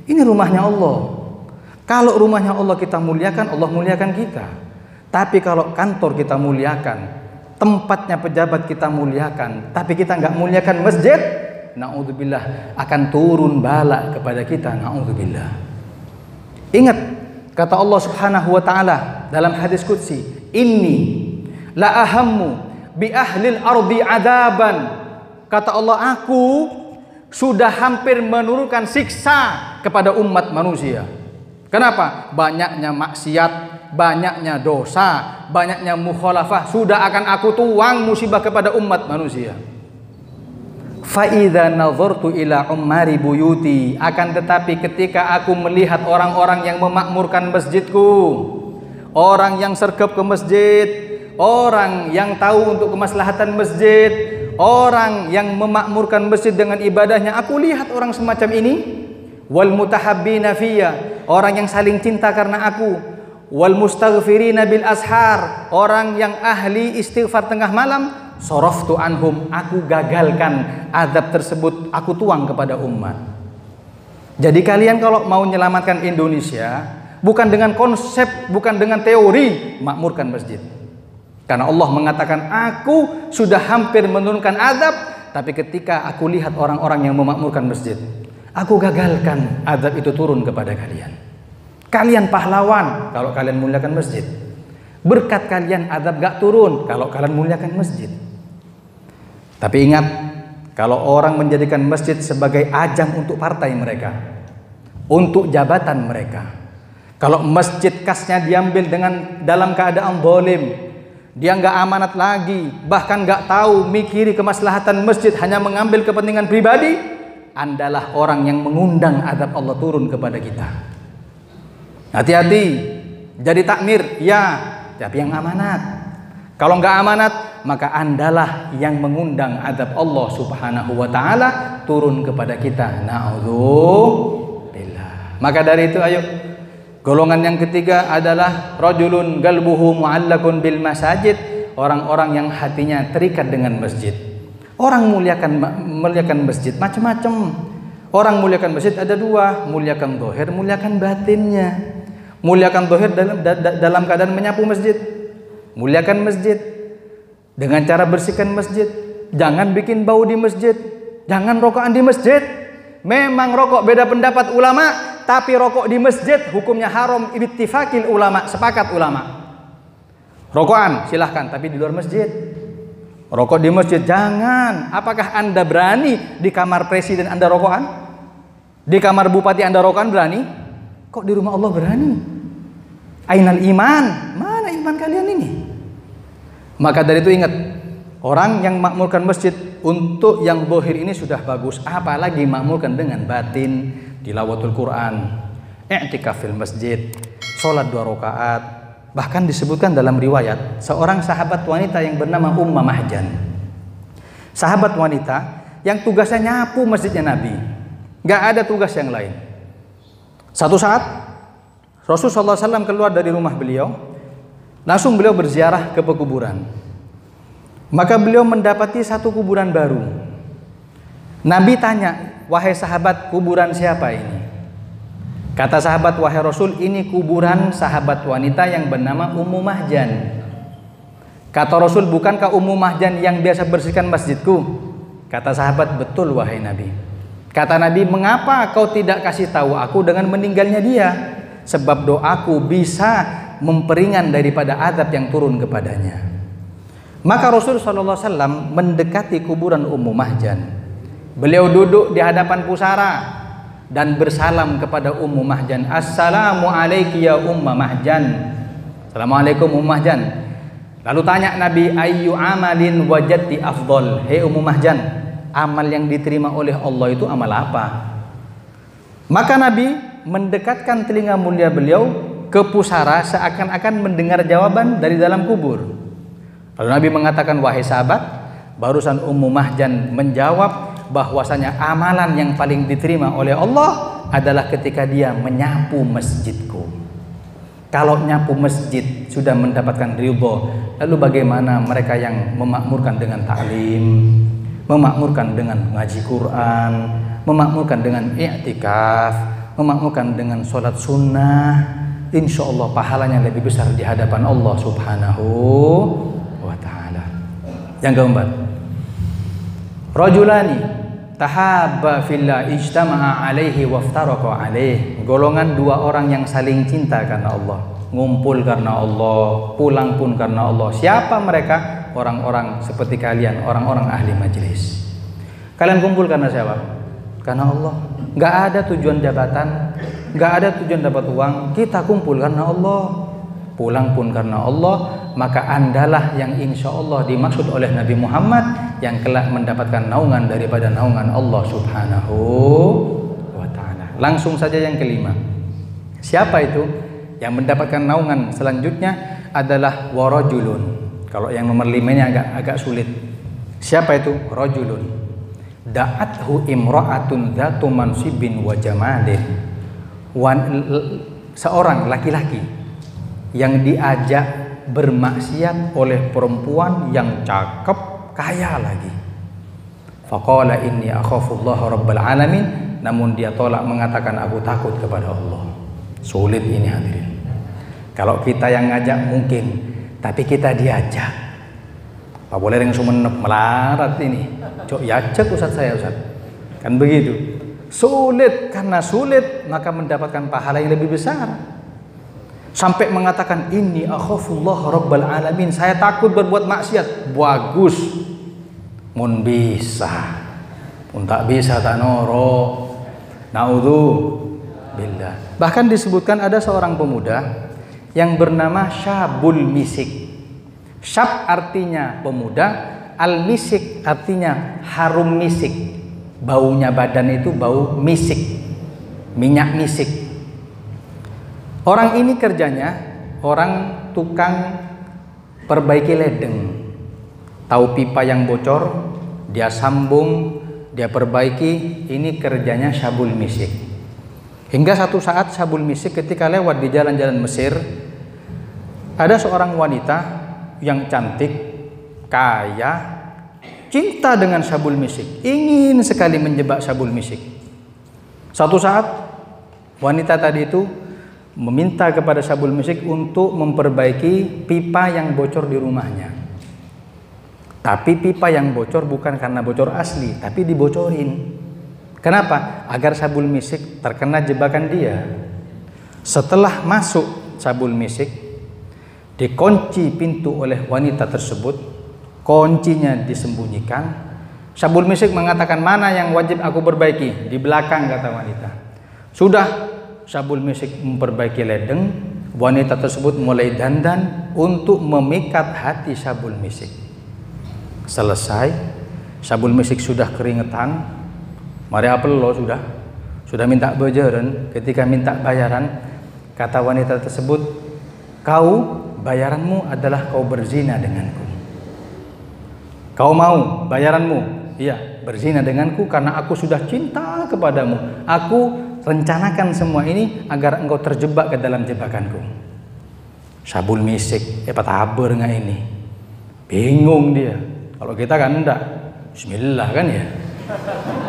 Ini rumahnya Allah. Kalau rumahnya Allah kita muliakan, Allah muliakan kita. Tapi kalau kantor kita muliakan, tempatnya pejabat kita muliakan, tapi kita nggak muliakan masjid, na'udzubillah, akan turun bala kepada kita, na'udzubillah. Ingat kata Allah Subhanahu wa taala dalam hadis qudsi, inni la ahammu bi ahlil ardi adaban. Kata Allah, aku sudah hampir menurunkan siksa kepada umat manusia. Kenapa? Banyaknya maksiat, banyaknya dosa, banyaknya mukhalafah. Sudah akan aku tuang musibah kepada umat manusia. Fa idza nazartu ila ummari buyuti, akan tetapi ketika aku melihat orang-orang yang memakmurkan masjidku, orang yang sergap ke masjid, orang yang tahu untuk kemaslahatan masjid, orang yang memakmurkan masjid dengan ibadahnya, aku lihat orang semacam ini. Wal mutahabbina fiyya, orang yang saling cinta karena aku. Wal mustaghfirina bil ashar, orang yang ahli istighfar tengah malam. Soroftu anhum, aku gagalkan azab tersebut, aku tuang kepada umat. Jadi kalian kalau mau menyelamatkan Indonesia, bukan dengan konsep, bukan dengan teori, makmurkan masjid. Karena Allah mengatakan, aku sudah hampir menurunkan azab, tapi ketika aku lihat orang-orang yang memakmurkan masjid, aku gagalkan azab itu turun kepada kalian. Kalian pahlawan kalau kalian muliakan masjid. Berkat kalian azab gak turun kalau kalian muliakan masjid. Tapi ingat, kalau orang menjadikan masjid sebagai ajang untuk partai mereka, untuk jabatan mereka, kalau masjid kasnya diambil dalam keadaan zalim, dia nggak amanat lagi, bahkan nggak tahu mikiri kemaslahatan masjid, hanya mengambil kepentingan pribadi, Andalah orang yang mengundang azab Allah turun kepada kita. Hati-hati, jadi takmir, ya, tapi yang amanat. Kalau nggak amanat, maka Andalah yang mengundang azab Allah Subhanahu wa Ta'ala turun kepada kita. Na'udzubillah. Maka dari itu, ayo, golongan yang ketiga adalah rajulun galbuhu mu'allakun bil masajid, orang-orang yang hatinya terikat dengan masjid. Orang muliakan masjid macam-macam. Orang muliakan masjid ada dua, muliakan zahir, muliakan batinnya. Muliakan zahir dalam keadaan menyapu masjid. Muliakan masjid dengan cara bersihkan masjid. Jangan bikin bau di masjid. Jangan rokokan di masjid. Memang rokok beda pendapat ulama, tapi rokok di masjid hukumnya haram bittifaqil ulama, sepakat ulama. Rokokan silahkan, tapi di luar masjid. Rokok di masjid jangan. Apakah Anda berani di kamar presiden Anda rokokan? Di kamar bupati Anda rokokan berani? Kok di rumah Allah berani? Ainal iman? Mana iman kalian ini? Maka dari itu ingat, orang yang makmurkan masjid untuk yang zahir ini sudah bagus, apalagi makmurkan dengan batin, tilawatul Quran, i'tikaf fil masjid, sholat 2 rakaat. Bahkan disebutkan dalam riwayat seorang sahabat wanita yang bernama Ummah Mahjan. Sahabat wanita yang tugasnya nyapu masjidnya Nabi, gak ada tugas yang lain. Satu saat Rasulullah SAW keluar dari rumah beliau, langsung beliau berziarah ke pekuburan. Maka beliau mendapati satu kuburan baru. Nabi tanya, wahai sahabat, kuburan siapa ini? Kata sahabat, wahai Rasul, ini kuburan sahabat wanita yang bernama Ummu Mahjan. Kata Rasul, bukankah Ummu Mahjan yang biasa bersihkan masjidku? Kata sahabat, betul wahai Nabi. Kata Nabi, mengapa kau tidak kasih tahu aku dengan meninggalnya dia? Sebab doaku bisa memperingan daripada azab yang turun kepadanya. Maka Rasul SAW mendekati kuburan Ummu Mahjan. Beliau duduk di hadapan pusara dan bersalam kepada Ummu Mahjan. Assalamu alayki ya Umma Mahjan. Assalamualaikum Ummu Mahjan. Lalu tanya Nabi, ayyu amalin wajadti afdol. Hei Ummu Mahjan, amal yang diterima oleh Allah itu amal apa? Maka Nabi mendekatkan telinga mulia beliau ke pusara seakan-akan mendengar jawaban dari dalam kubur. Lalu Nabi mengatakan, wahai sahabat, barusan Ummu Mahjan menjawab bahwasanya amalan yang paling diterima oleh Allah adalah ketika dia menyapu masjidku. Kalau nyapu masjid sudah mendapatkan ridho, lalu bagaimana mereka yang memakmurkan dengan ta'lim, memakmurkan dengan ngaji Quran, memakmurkan dengan i'tikaf, memakmurkan dengan sholat sunnah? Insya Allah pahalanya lebih besar di hadapan Allah Subhanahu wa ta'ala. Yang keempat, rajulani tahabba fillah ijtama'a alaihi waftaraqa alaihi. Golongan 2 orang yang saling cinta karena Allah, ngumpul karena Allah, pulang pun karena Allah. Siapa mereka? Orang-orang seperti kalian, orang-orang ahli majelis. Kalian kumpul karena siapa? Karena Allah. Gak ada tujuan jabatan, gak ada tujuan dapat uang. Kita kumpul karena Allah, pulang pun karena Allah. Maka andalah yang insya Allah dimaksud oleh Nabi Muhammad, yang kelak mendapatkan naungan daripada naungan Allah Subhanahu wa ta'ala. Langsung saja yang kelima. Siapa itu yang mendapatkan naungan selanjutnya? Adalah warajulun. Kalau yang nomor 5-nya agak sulit. Siapa itu? Rajulun da'athu imra'atun dzatu mansibin wa jamalin. Seorang laki-laki yang diajak bermaksiat oleh perempuan yang cakep, kaya lagi. Faqala inni akhafullaha rabbal alamin. Namun dia tolak, mengatakan aku takut kepada Allah. Sulit ini hadirin. Kalau kita yang ngajak mungkin, tapi kita diajak. Pak boleh yang sumenep melarat ini. Cok ya cek Ustaz saya Ustaz. Kan begitu. Sulit, karena sulit maka mendapatkan pahala yang lebih besar. Sampai mengatakan inni akhafullah rabbal alamin, saya takut berbuat maksiat. Bagus, mun bisa, pun tak bisa tak noro. Naudzubillah. Bahkan disebutkan ada seorang pemuda yang bernama Syabul Misik. Syab artinya pemuda, al misik artinya harum misik. Baunya badan itu bau misik, minyak misik. Orang ini kerjanya orang tukang perbaiki ledeng. Tahu pipa yang bocor, dia sambung, dia perbaiki. Ini kerjanya Syabul Misik. Hingga satu saat Syabul Misik ketika lewat di jalan-jalan Mesir, ada seorang wanita yang cantik, kaya, cinta dengan Syabul Misik, ingin sekali menjebak Syabul Misik. Satu saat wanita tadi itu meminta kepada Syabul Misik untuk memperbaiki pipa yang bocor di rumahnya. Tapi pipa yang bocor bukan karena bocor asli, tapi dibocorin. Kenapa? Agar sabul misik terkena jebakan dia. Setelah masuk sabul misik, dikunci pintu oleh wanita tersebut, kuncinya disembunyikan. Sabul misik mengatakan, mana yang wajib aku perbaiki? Di belakang, kata wanita. Sudah sabul misik memperbaiki ledeng, wanita tersebut mulai dandan untuk memikat hati sabul misik. Selesai, sabul misik sudah keringetan, mari apel lo sudah minta bayaran. Ketika minta bayaran, kata wanita tersebut, kau bayaranmu adalah kau berzina denganku. Kau mau bayaranmu? Iya, berzina denganku karena aku sudah cinta kepadamu. Aku rencanakan semua ini agar engkau terjebak ke dalam jebakanku. Sabul misik, pataber nggak ini? Bingung dia. Kalau kita kan enggak, bismillah kan ya.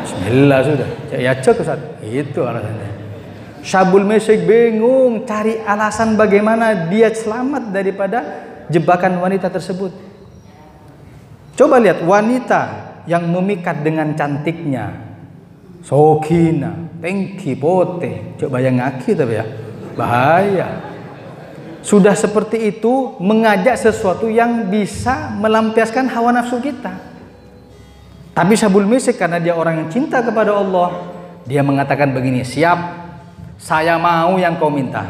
Bismillah sudah. Ya cek Ustaz. Itu alasannya. Sabul misik bingung cari alasan bagaimana dia selamat daripada jebakan wanita tersebut. Coba lihat wanita yang memikat dengan cantiknya, sokina, tengki, pote. Coba yang ngaki tapi ya, bahaya. Sudah seperti itu mengajak sesuatu yang bisa melampiaskan hawa nafsu kita. Tapi sabul misik karena dia orang yang cinta kepada Allah, dia mengatakan begini, siap, saya mau yang kau minta.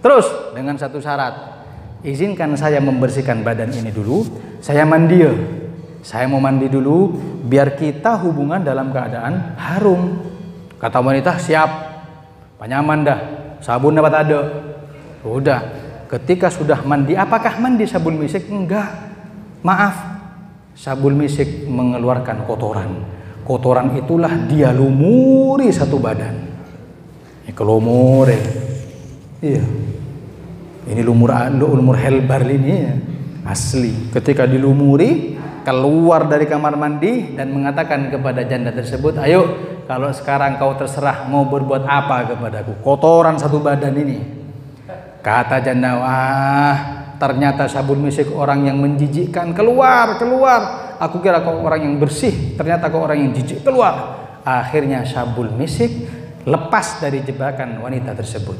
Terus dengan satu syarat, izinkan saya membersihkan badan ini dulu, saya mandi. Saya mau mandi dulu biar kita hubungan dalam keadaan harum. Kata wanita, siap, panyaman dah, sabun dapat ada. Udah, ketika sudah mandi, apakah mandi sabun misik? Enggak, maaf, sabun misik mengeluarkan kotoran. Kotoran itulah dia lumuri satu badan. Ini kelumur ya. Iya, ini lumur helbar ini ya. Asli. Ketika dilumuri, keluar dari kamar mandi dan mengatakan kepada janda tersebut, ayo kalau sekarang kau terserah mau berbuat apa kepadaku, kotoran satu badan ini. Kata janda, wah ternyata sabun misik orang yang menjijikkan, keluar, aku kira kau orang yang bersih, ternyata kau orang yang jijik, keluar. Akhirnya sabun misik lepas dari jebakan wanita tersebut.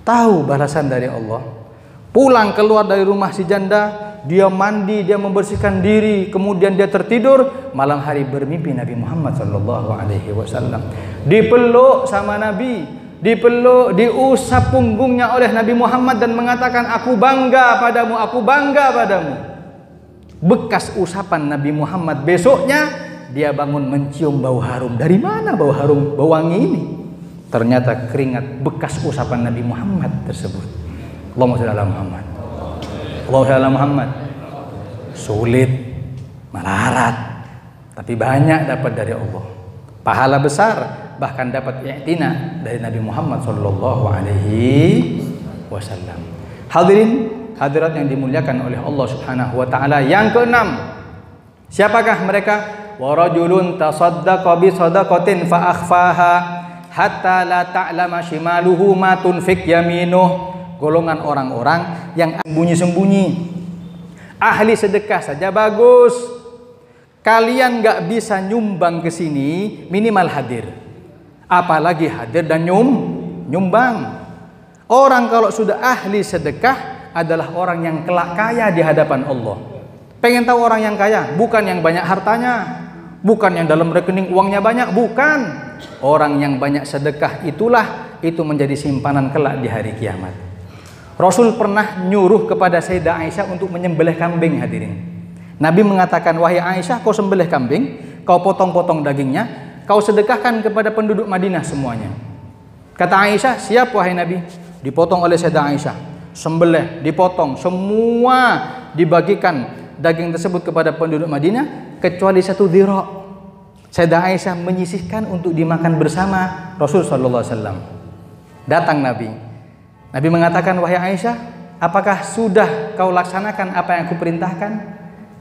Tahu balasan dari Allah. Pulang keluar dari rumah si janda, dia mandi, dia membersihkan diri, kemudian dia tertidur. Malam hari bermimpi Nabi Muhammad SAW. Dipeluk sama Nabi, dipeluk, diusap punggungnya oleh Nabi Muhammad dan mengatakan, aku bangga padamu, aku bangga padamu. Bekas usapan Nabi Muhammad. Besoknya dia bangun mencium bau harum. Dari mana bau harum, bau wangi ini? Ternyata keringat bekas usapan Nabi Muhammad tersebut. Allahumma shalli ala Muhammad. Allahumma shalli ala Muhammad. Sulit, melarat, tapi banyak dapat dari Allah. Pahala besar, bahkan dapat i'tina dari Nabi Muhammad sallallahu alaihi wasallam. Hadirin, hadirat yang dimuliakan oleh Allah Subhanahu wa taala. Yang keenam, siapakah mereka? Wa rajulun tasaddaqa bi shadaqatin fa akhfaha hatta la ta'lama shimaluhu ma tunfik yaminuh. Golongan orang-orang yang sembunyi-sembunyi. Ahli sedekah saja bagus. Kalian gak bisa nyumbang ke sini, minimal hadir. Apalagi hadir dan nyumbang. Orang kalau sudah ahli sedekah adalah orang yang kelak kaya di hadapan Allah. Pengen tahu orang yang kaya? Bukan yang banyak hartanya, bukan yang dalam rekening uangnya banyak, bukan. Orang yang banyak sedekah itulah itu menjadi simpanan kelak di hari kiamat. Rasul pernah nyuruh kepada Sayyidah Aisyah untuk menyembelih kambing, hadirin. Nabi mengatakan, wahai Aisyah, kau sembelih kambing, kau potong-potong dagingnya, kau sedekahkan kepada penduduk Madinah semuanya. Kata Aisyah, siap wahai Nabi. Dipotong oleh Sayyidah Aisyah, sembelih, dipotong, semua dibagikan daging tersebut kepada penduduk Madinah kecuali satu dhira'. Sayyidah Aisyah menyisihkan untuk dimakan bersama Rasul sallallahu alaihi wasallam. Datang Nabi. Nabi mengatakan, wahai Aisyah, apakah sudah kau laksanakan apa yang aku perintahkan?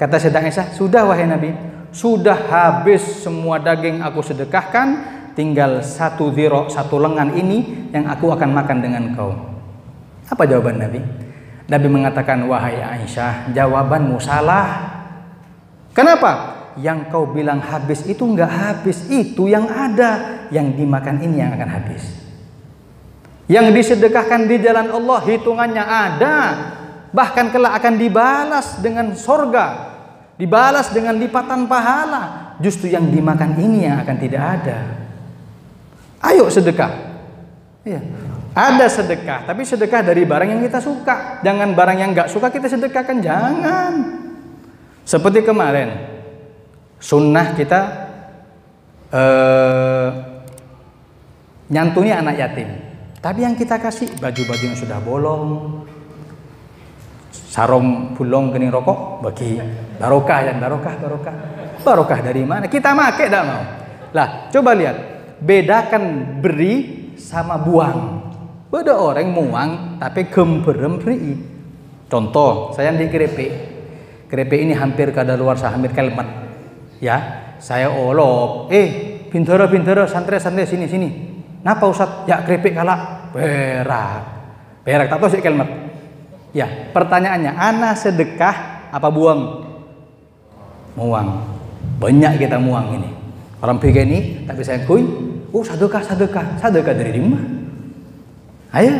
Kata Sayyidah Aisyah, sudah wahai Nabi. Sudah habis semua daging aku sedekahkan, tinggal satu dhira', satu lengan ini yang aku akan makan dengan kau. Apa jawaban Nabi? Nabi mengatakan, wahai Aisyah, jawabanmu salah. Kenapa? yang kau bilang habis itu enggak habis, itu yang ada, yang dimakan ini yang akan habis. Yang disedekahkan di jalan Allah hitungannya ada, bahkan kelak akan dibalas dengan sorga, dibalas dengan lipatan pahala. Justru yang dimakan ini yang akan tidak ada. Ayo sedekah. Ya. Ada sedekah, tapi sedekah dari barang yang kita suka. Jangan barang yang nggak suka kita sedekahkan, jangan. Seperti kemarin, sunnah kita nyantuni anak yatim. Tapi yang kita kasih baju-baju yang sudah bolong, sarung bolong kening rokok, bagi barokah ya, barokah dari mana? Kita make tidak mau. Lah, coba lihat, bedakan beri sama buang. Beda orang muang tapi gemberem beri. Contoh, saya di keripik ini hampir kadaluarsa, hampir kelmat. Ya, saya olop. Bintara santai sini. Napa Ustaz? Ya keripik kalak. Berak tak tahu sih kelmat. Ya, pertanyaannya, ana sedekah apa buang? Muang. Banyak kita muang ini. Orang begini tapi saya kui, sedekah dari dimana? Ayo,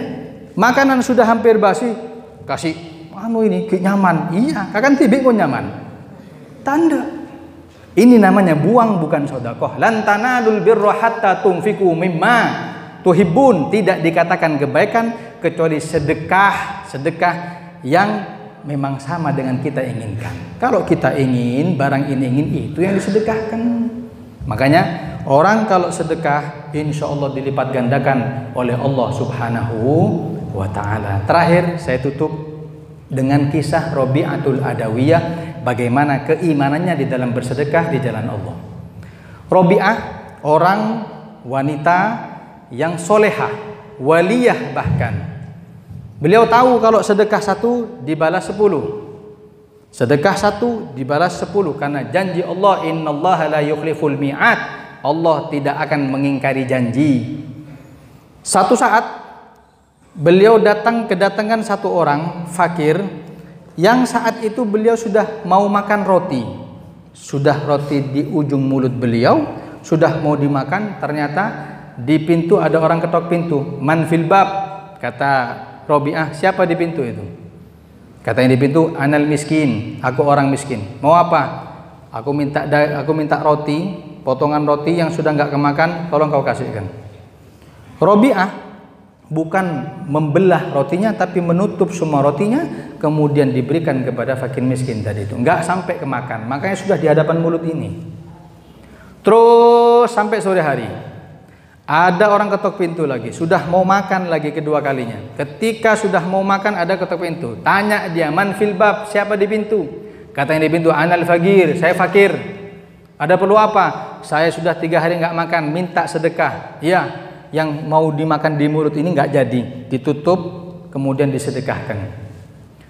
makanan sudah hampir basi, kasih ini nyaman. Iya, kakak tibik kok nyaman. Tanda. Ini namanya buang, bukan sedekah. Lan tanalul birra hatta tunfiqu mimma tuhibbun. Tidak dikatakan kebaikan kecuali sedekah yang memang sama dengan kita inginkan. Kalau kita ingin barang ini ingin itu yang disedekahkan. Makanya orang kalau sedekah insya Allah dilipat gandakan oleh Allah Subhanahu wa ta'ala. Terakhir saya tutup dengan kisah Rabi'atul Adawiyah, bagaimana keimanannya di dalam bersedekah di jalan Allah. Rabi'ah orang wanita yang solehah, waliyah bahkan. Beliau tahu kalau sedekah 1 dibalas 10. Sedekah 1 dibalas 10 karena janji Allah, innallaha la yukhliful mi'ad. Allah tidak akan mengingkari janji. Satu saat beliau kedatangan satu orang fakir yang saat itu beliau sudah mau makan roti. Sudah roti di ujung mulut beliau, sudah mau dimakan, ternyata di pintu ada orang ketok pintu. Man fil bab, kata Rabi'ah, siapa di pintu itu? Katanya di pintu, anal miskin, aku orang miskin. Mau apa? Aku minta roti, potongan roti yang sudah nggak kemakan, tolong kau kasihkan. Rabi'ah bukan membelah rotinya, tapi menutup semua rotinya, kemudian diberikan kepada fakir miskin tadi itu. Nggak sampai kemakan, makanya sudah di hadapan mulut ini. Terus sampai sore hari, ada orang ketok pintu lagi, sudah mau makan lagi kedua kalinya. Ketika sudah mau makan ada ketok pintu, tanya dia, man fil bab, siapa di pintu? Katanya di pintu, anal fakir, saya fakir. Ada perlu apa? Saya sudah 3 hari nggak makan, minta sedekah. Ya, yang mau dimakan di mulut ini nggak jadi, ditutup kemudian disedekahkan.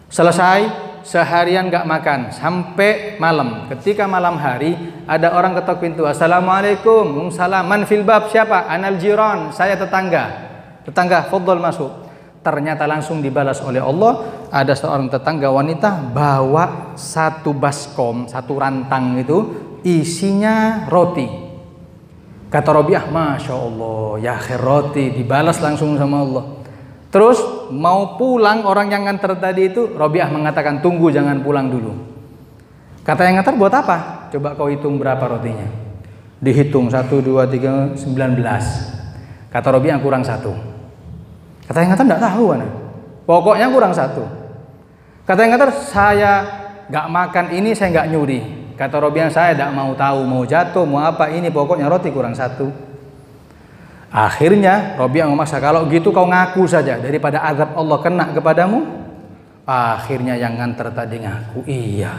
Selesai, seharian nggak makan sampai malam. Ketika malam hari ada orang ketok pintu, assalamualaikum, waalaikumsalam, man fil bab, siapa? Anal jiran, saya tetangga, fadhol masuk. Ternyata langsung dibalas oleh Allah. Ada seorang tetangga wanita bawa satu baskom, satu rantang itu isinya roti. Kata Rabi'ah, masya Allah, ya akhir roti, dibalas langsung sama Allah. Terus mau pulang orang yang nganter tadi itu, Rabi'ah mengatakan, tunggu, jangan pulang dulu. Kata yang nganter, buat apa? Coba kau hitung berapa rotinya. Dihitung 1, 2, 3, 19. Kata Rabi'ah, kurang 1. Kata yang nganter, enggak tahu mana. Pokoknya kurang 1. Kata yang nganter, saya nggak makan ini, saya nggak nyuri. Kata Rabi'ah, saya tidak mau tahu, mau jatuh, mau apa ini, pokoknya roti kurang 1. Akhirnya Rabi'ah memaksa, kalau gitu kau ngaku saja daripada azab Allah kena kepadamu. Akhirnya yang nganter tadi ngaku, iya,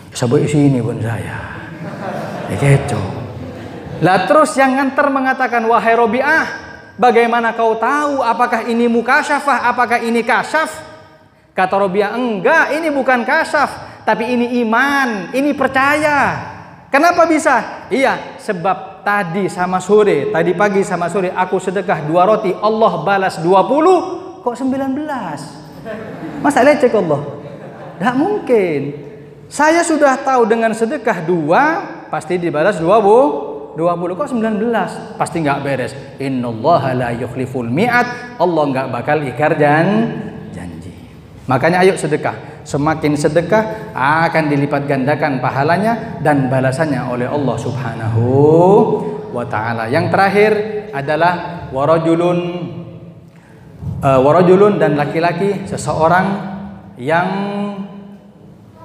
sebut sini pun saya. Gitu. Lah terus yang nganter mengatakan, wahai Rabi'ah, bagaimana kau tahu apakah ini mukasyafah, apakah ini kasyaf? Kata Rabi'ah, enggak, ini bukan kasyaf, tapi ini iman, ini percaya. Kenapa bisa? Iya, sebab tadi sama sore, tadi pagi sama sore aku sedekah 2 roti, Allah balas 20, kok 19? Masa lecek Allah? Tidak mungkin. Saya sudah tahu dengan sedekah 2 pasti dibalas 20. Kok 19? Pasti nggak beres. Innallaha la yukhliful mi'ad. Allah nggak bakal ikar janji. Makanya ayo sedekah. Semakin sedekah akan dilipat gandakan pahalanya dan balasannya oleh Allah Subhanahu wa ta'ala. Yang terakhir adalah warajulun dan laki-laki, seseorang yang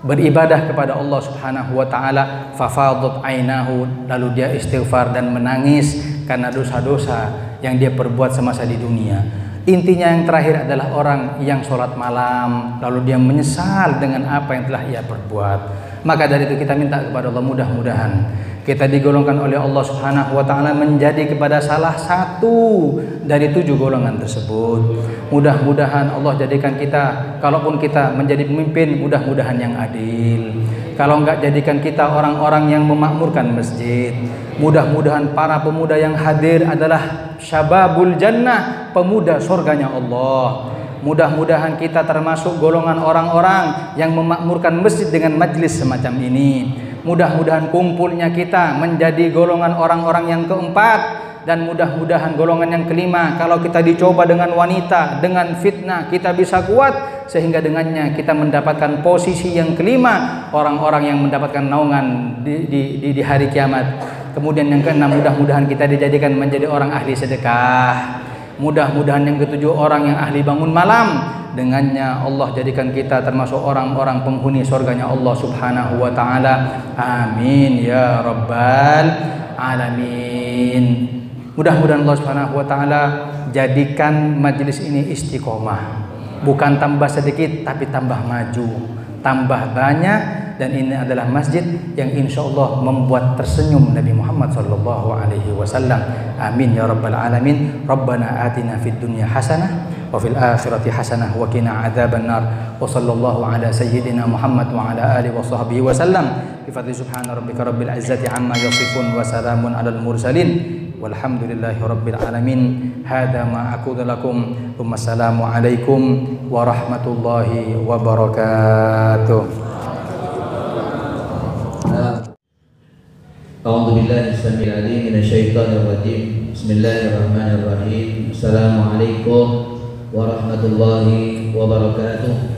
beribadah kepada Allah Subhanahu wa ta'ala, fafadat ainahu, lalu dia istighfar dan menangis karena dosa-dosa yang dia perbuat semasa di dunia. Intinya yang terakhir adalah orang yang sholat malam lalu dia menyesal dengan apa yang telah ia perbuat. Maka dari itu kita minta kepada Allah, mudah-mudahan kita digolongkan oleh Allah Subhanahu wa ta'ala menjadi kepada salah satu dari 7 golongan tersebut. Mudah-mudahan Allah jadikan kita, kalaupun kita menjadi pemimpin, mudah-mudahan yang adil. Kalau enggak, jadikan kita orang-orang yang memakmurkan masjid. Mudah-mudahan para pemuda yang hadir adalah syababul jannah, pemuda surganya Allah. Mudah-mudahan kita termasuk golongan orang-orang yang memakmurkan masjid dengan majlis semacam ini. Mudah-mudahan kumpulnya kita menjadi golongan orang-orang yang keempat. Dan mudah-mudahan golongan yang kelima, kalau kita dicoba dengan wanita, dengan fitnah, kita bisa kuat sehingga dengannya kita mendapatkan posisi yang kelima, orang-orang yang mendapatkan naungan di hari kiamat. Kemudian yang keenam, mudah-mudahan kita dijadikan menjadi orang ahli sedekah. Mudah-mudahan yang ketujuh, orang yang ahli bangun malam. Dengannya Allah jadikan kita termasuk orang-orang penghuni surganya Allah Subhanahu wa ta'ala. Amin ya rabbal alamin. Mudah-mudahan Allah Subhanahu wa ta'ala jadikan majelis ini istiqomah, bukan tambah sedikit tapi tambah maju, tambah banyak. Dan ini adalah masjid yang insya Allah membuat tersenyum Nabi Muhammad sallallahu alaihi wasallam. Amin ya rabbal alamin. Rabbana atina fid dunya hasanah wa fil akhirati hasanah wa qina adzabannar. Wa sallallahu ala sayyidina Muhammad wa ala alihi wa sahbihi wasallam. Bi fadli subhana rabbika rabbil izzati amma yasifun wa salamun alal mursalin. Walhamdulillahi rabbil alamin. Hada ma aqulu lakum. Wassalamu alaikum warahmatullahi wabarakatuh. A'udzu billahi samil alim minasyaitonir rajim. Bismillahirrahmanirrahim. Assalamualaikum warahmatullahi wabarakatuh.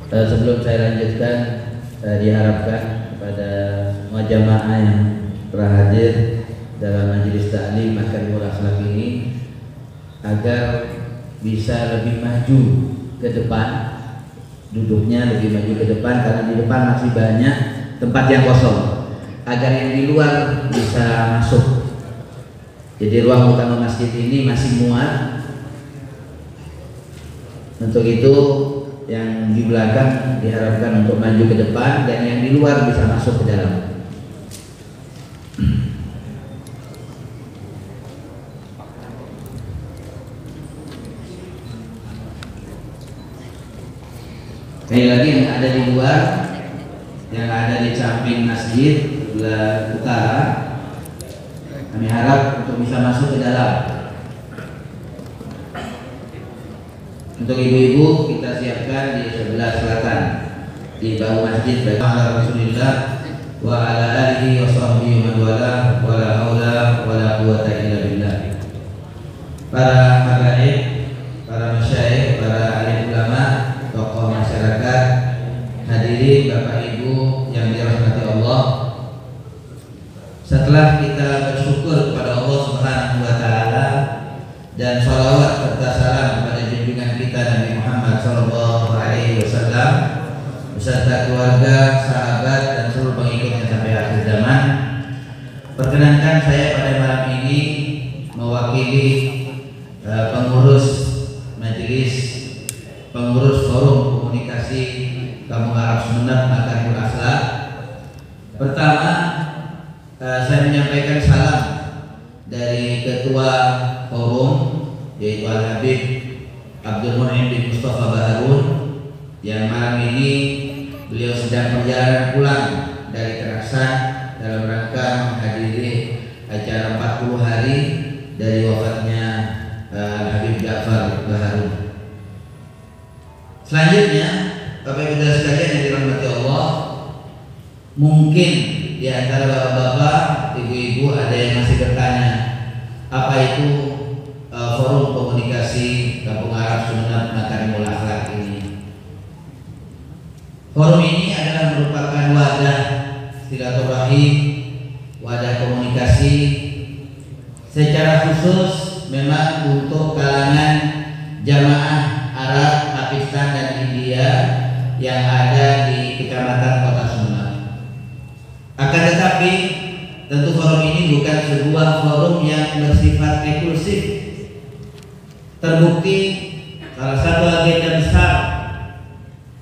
Sebelum saya lanjutkan, diharapkan kepada semua jamaah yang telah hadir dalam majelis taklim Makarimul Akhlak ini agar bisa lebih maju ke depan, duduknya lebih maju ke depan, karena di depan masih banyak tempat yang kosong, agar yang di luar bisa masuk. Jadi ruang utama masjid ini masih muat. Untuk itu yang di belakang diharapkan untuk maju ke depan, dan yang di luar bisa masuk ke dalam. Sekali lagi, yang ada di luar, yang ada di samping masjid sebelah utara, kami harap untuk bisa masuk ke dalam. Untuk ibu-ibu kita siapkan di sebelah selatan di bahu masjid. Ala Rasulillah wa ala alihi wa sahbihi wa wala wala haula wala quwata illa billah. Para habaib, para masyayikh, para alim ulama, tokoh masyarakat, hadirin Bapak Ibu yang dirahmati Allah. Setelah kita bersyukur kepada Allah Subhanahu wa taala dan shalawat serta salam kepada junjungan kita Nabi Muhammad sallallahu alaihi wasallam beserta keluarga, sahabat dan seluruh pengikutnya sampai akhir zaman, perkenankan saya pada malam ini mewakili pengurus majelis, pengurus forum komunikasi Kampung Arab Sumeneb Makarimul Akhlak. Pertama, saya menyampaikan salam dari ketua forum, yaitu Al-Habib Abdul Mu'in bin Mustafa Baharun, yang malam ini beliau sedang perjalanan pulang dari Kerasan dalam rangka menghadiri acara 40 hari dari wafatnya Habib Ja'far Baharun. Selanjutnya, Bapak Ibu sekalian yang dirahmati Mungkin di antara bapak-bapak, ibu-ibu ada yang masih bertanya, apa itu forum komunikasi Kampung Arab Sumeneb Makarimul Akhlak ini? Forum ini adalah merupakan wadah silaturahim, wadah komunikasi secara khusus memang untuk kalangan jamaah Arab, Pakistan dan India yang ada di Kecamatan Kota Sumeneb. Akan tetapi tentu forum ini bukan sebuah forum yang bersifat eksklusif. Terbukti salah satu agenda besar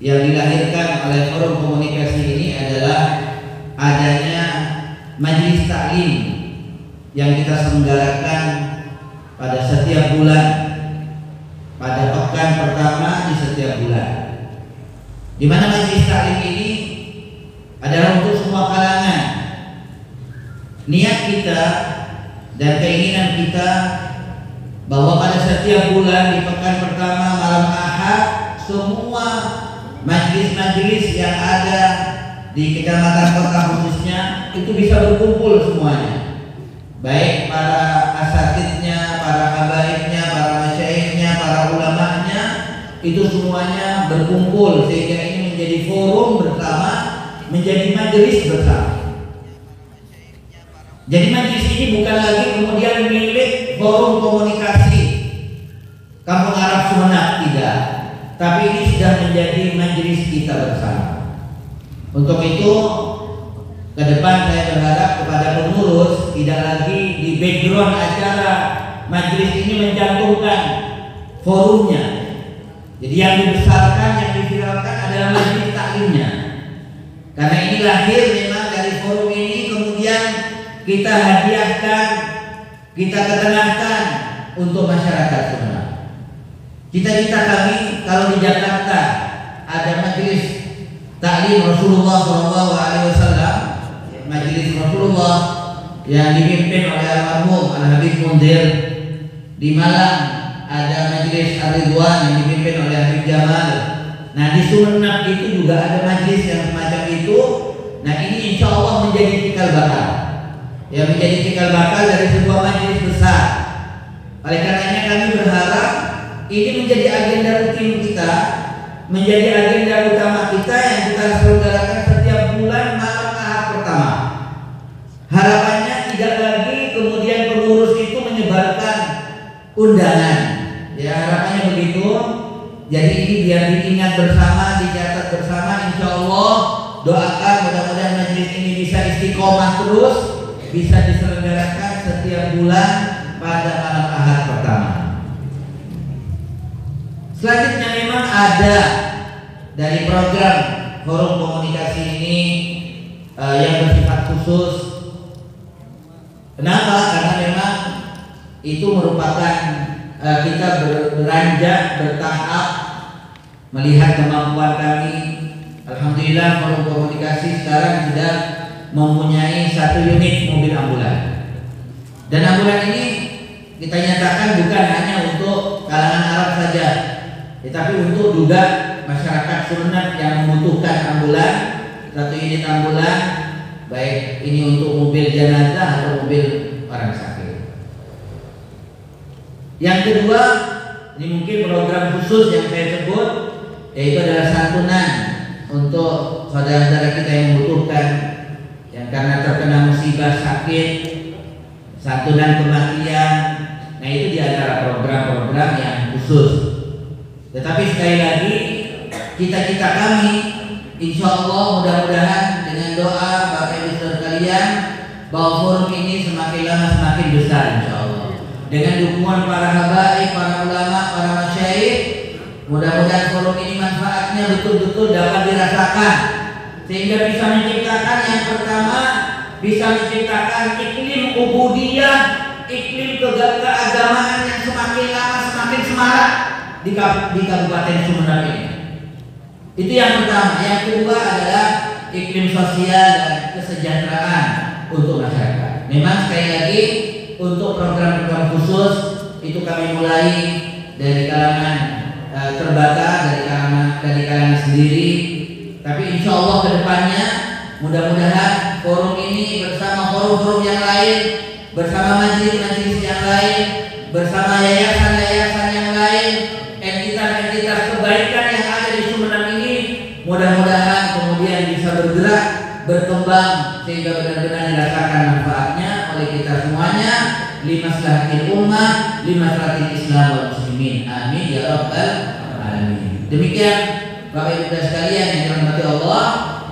yang dilahirkan oleh forum komunikasi ini adalah adanya majelis taklim yang kita selenggarakan pada setiap bulan, pada pekan pertama di setiap bulan, di mana majelis taklim ini adalah untuk semua kalangan. Niat kita dan keinginan kita bahwa pada setiap bulan di pekan pertama malam Ahad, semua majelis-majelis yang ada di Kecamatan Kota khususnya itu bisa berkumpul semuanya, baik para asatidnya, para habaibnya, para masyaikhnya, para ulamanya, itu semuanya berkumpul sehingga ini menjadi forum bersama, menjadi majelis bersama. Jadi majelis ini bukan lagi kemudian milik forum komunikasi Kampung Arab Sumeneb, tidak, tapi ini sudah menjadi majelis kita bersama. Untuk itu ke depan saya berharap kepada pengurus tidak lagi di background acara majelis ini mencantumkan forumnya. Jadi yang dibesarkan, yang diviralkan adalah majelis taklimnya. Karena ini lahir memang dari forum ini, kemudian kita hadiahkan, kita ketengahkan untuk masyarakat Sumeneb. Cita-cita kami kalau di Jakarta ada majelis taklim Rasulullah SAW, majelis Rasulullah yang dipimpin oleh almarhum Al Habib Mundir. Di Malang ada majelis Ar-Ridwan yang dipimpin oleh Habib Jamal. Nah di Sumeneb itu juga ada majelis yang semacam itu. Nah ini insya Allah menjadi cikal bakal, ya, menjadi cikal bakal dari sebuah majelis besar. Oleh karenanya kami berharap ini menjadi agenda rutin kita, menjadi agenda utama kita yang kita selenggarakan setiap bulan malam Ahad pertama. Harapannya tidak lagi kemudian pengurus itu menyebarkan undangan, ya, harapannya begitu. Jadi ini biar diingat bersama, dicatat bersama. Insya Allah doakan mudah-mudahan majelis ini bisa istiqomah terus, bisa diselenggarakan setiap bulan pada malam Ahad pertama. Selanjutnya memang ada dari program forum komunikasi ini yang bersifat khusus. Kenapa? Karena memang itu merupakan kita beranjak, bertahap, melihat kemampuan kami. Alhamdulillah forum komunikasi sekarang sudah mempunyai 1 unit mobil ambulan. Dan ambulan ini kita nyatakan bukan hanya untuk kalangan Arab saja, tetapi untuk juga masyarakat Sumeneb yang membutuhkan ambulan, 1 unit ambulan, baik ini untuk mobil jenazah atau mobil orang sakit. Yang kedua, ini mungkin program khusus yang saya sebut, yaitu adalah santunan untuk saudara-saudara kita yang membutuhkan, yang karena terkena musibah sakit, santunan kematian. Nah itu di antara program-program yang khusus. Tetapi sekali lagi cita-cita kami, insya Allah mudah-mudahan dengan doa Bapak Ibu saudara sekalian, bahwa forum ini semakin lama semakin besar insya Allah. Dengan dukungan para habaib, para ulama, para masyayikh, mudah-mudahan forum ini manfaatnya betul-betul dapat dirasakan, sehingga bisa menciptakan yang pertama, bisa menciptakan iklim ubudiyah, iklim keagamaan yang semakin lama semakin semarak di Kabupaten Sumeneb ini. Itu yang pertama. Yang kedua adalah iklim sosial dan kesejahteraan untuk masyarakat. Memang sekali lagi untuk program-program khusus itu kami mulai dari kalangan terbatas, dari kalangan sendiri. Tapi insya Allah kedepannya mudah-mudahan forum ini bersama forum-forum yang lain, bersama majelis-majelis yang lain, bersama yayasan-yayasan yang lain, entitas-entitas kebaikan yang ada di Sumedang ini, mudah-mudahan kemudian bisa bergerak, berkembang sehingga benar-benar dirasakan manfaatnya oleh kita semuanya, limaslahatil ummah, limaslahatil Islam wal muslimin. Amin ya rabbal alamin. Demikian Bapak Ibu sekalian yang dirahmati Allah,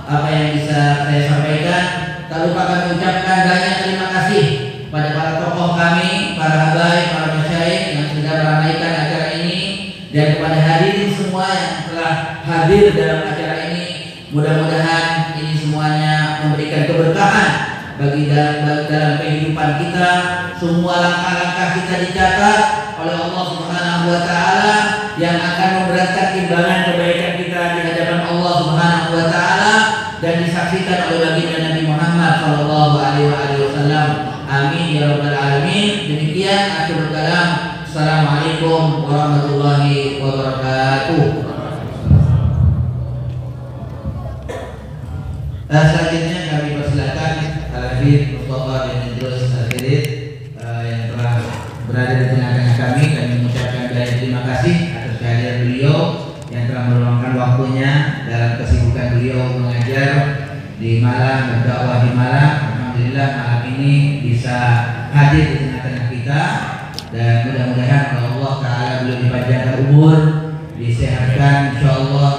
apa yang bisa saya sampaikan. Tak lupa kami ucapkan banyak terima kasih pada para tokoh kami, para habaib, para masyayikh yang sudah meramaikan acara ini, dan kepada hadirin semua yang telah hadir dalam acara ini. Mudah-mudahan ini semuanya memberikan keberkahan bagi dalam kehidupan kita. Semua langkah-langkah kita dicatat oleh Allah Subhanahu wa taala yang akan memberatkan timbangan kebaikan kita di hadapan Allah Subhanahu wa taala dan disaksikan oleh baginda Nabi Muhammad sallallahu alaihi wasallam. Amin ya rabbal alamin. Demikian akhirul kalam. Assalamualaikum warahmatullahi wabarakatuh. Selanjutnya kami persilakan Al-Habib Mustafa bin Idrus Al-Hidid yang telah berada di tengah-tengah kami. Kami mengucapkan banyak terima kasih atas kehadiran beliau yang telah meluangkan waktunya dalam kesibukan beliau mengajar di Malang, berdakwah di Malang. Alhamdulillah malam ini bisa hadir di tengah-tengah kita, dan mudah-mudahan oleh Allah Ta'ala beliau dipanjangkan umur, disehatkan insyaallah,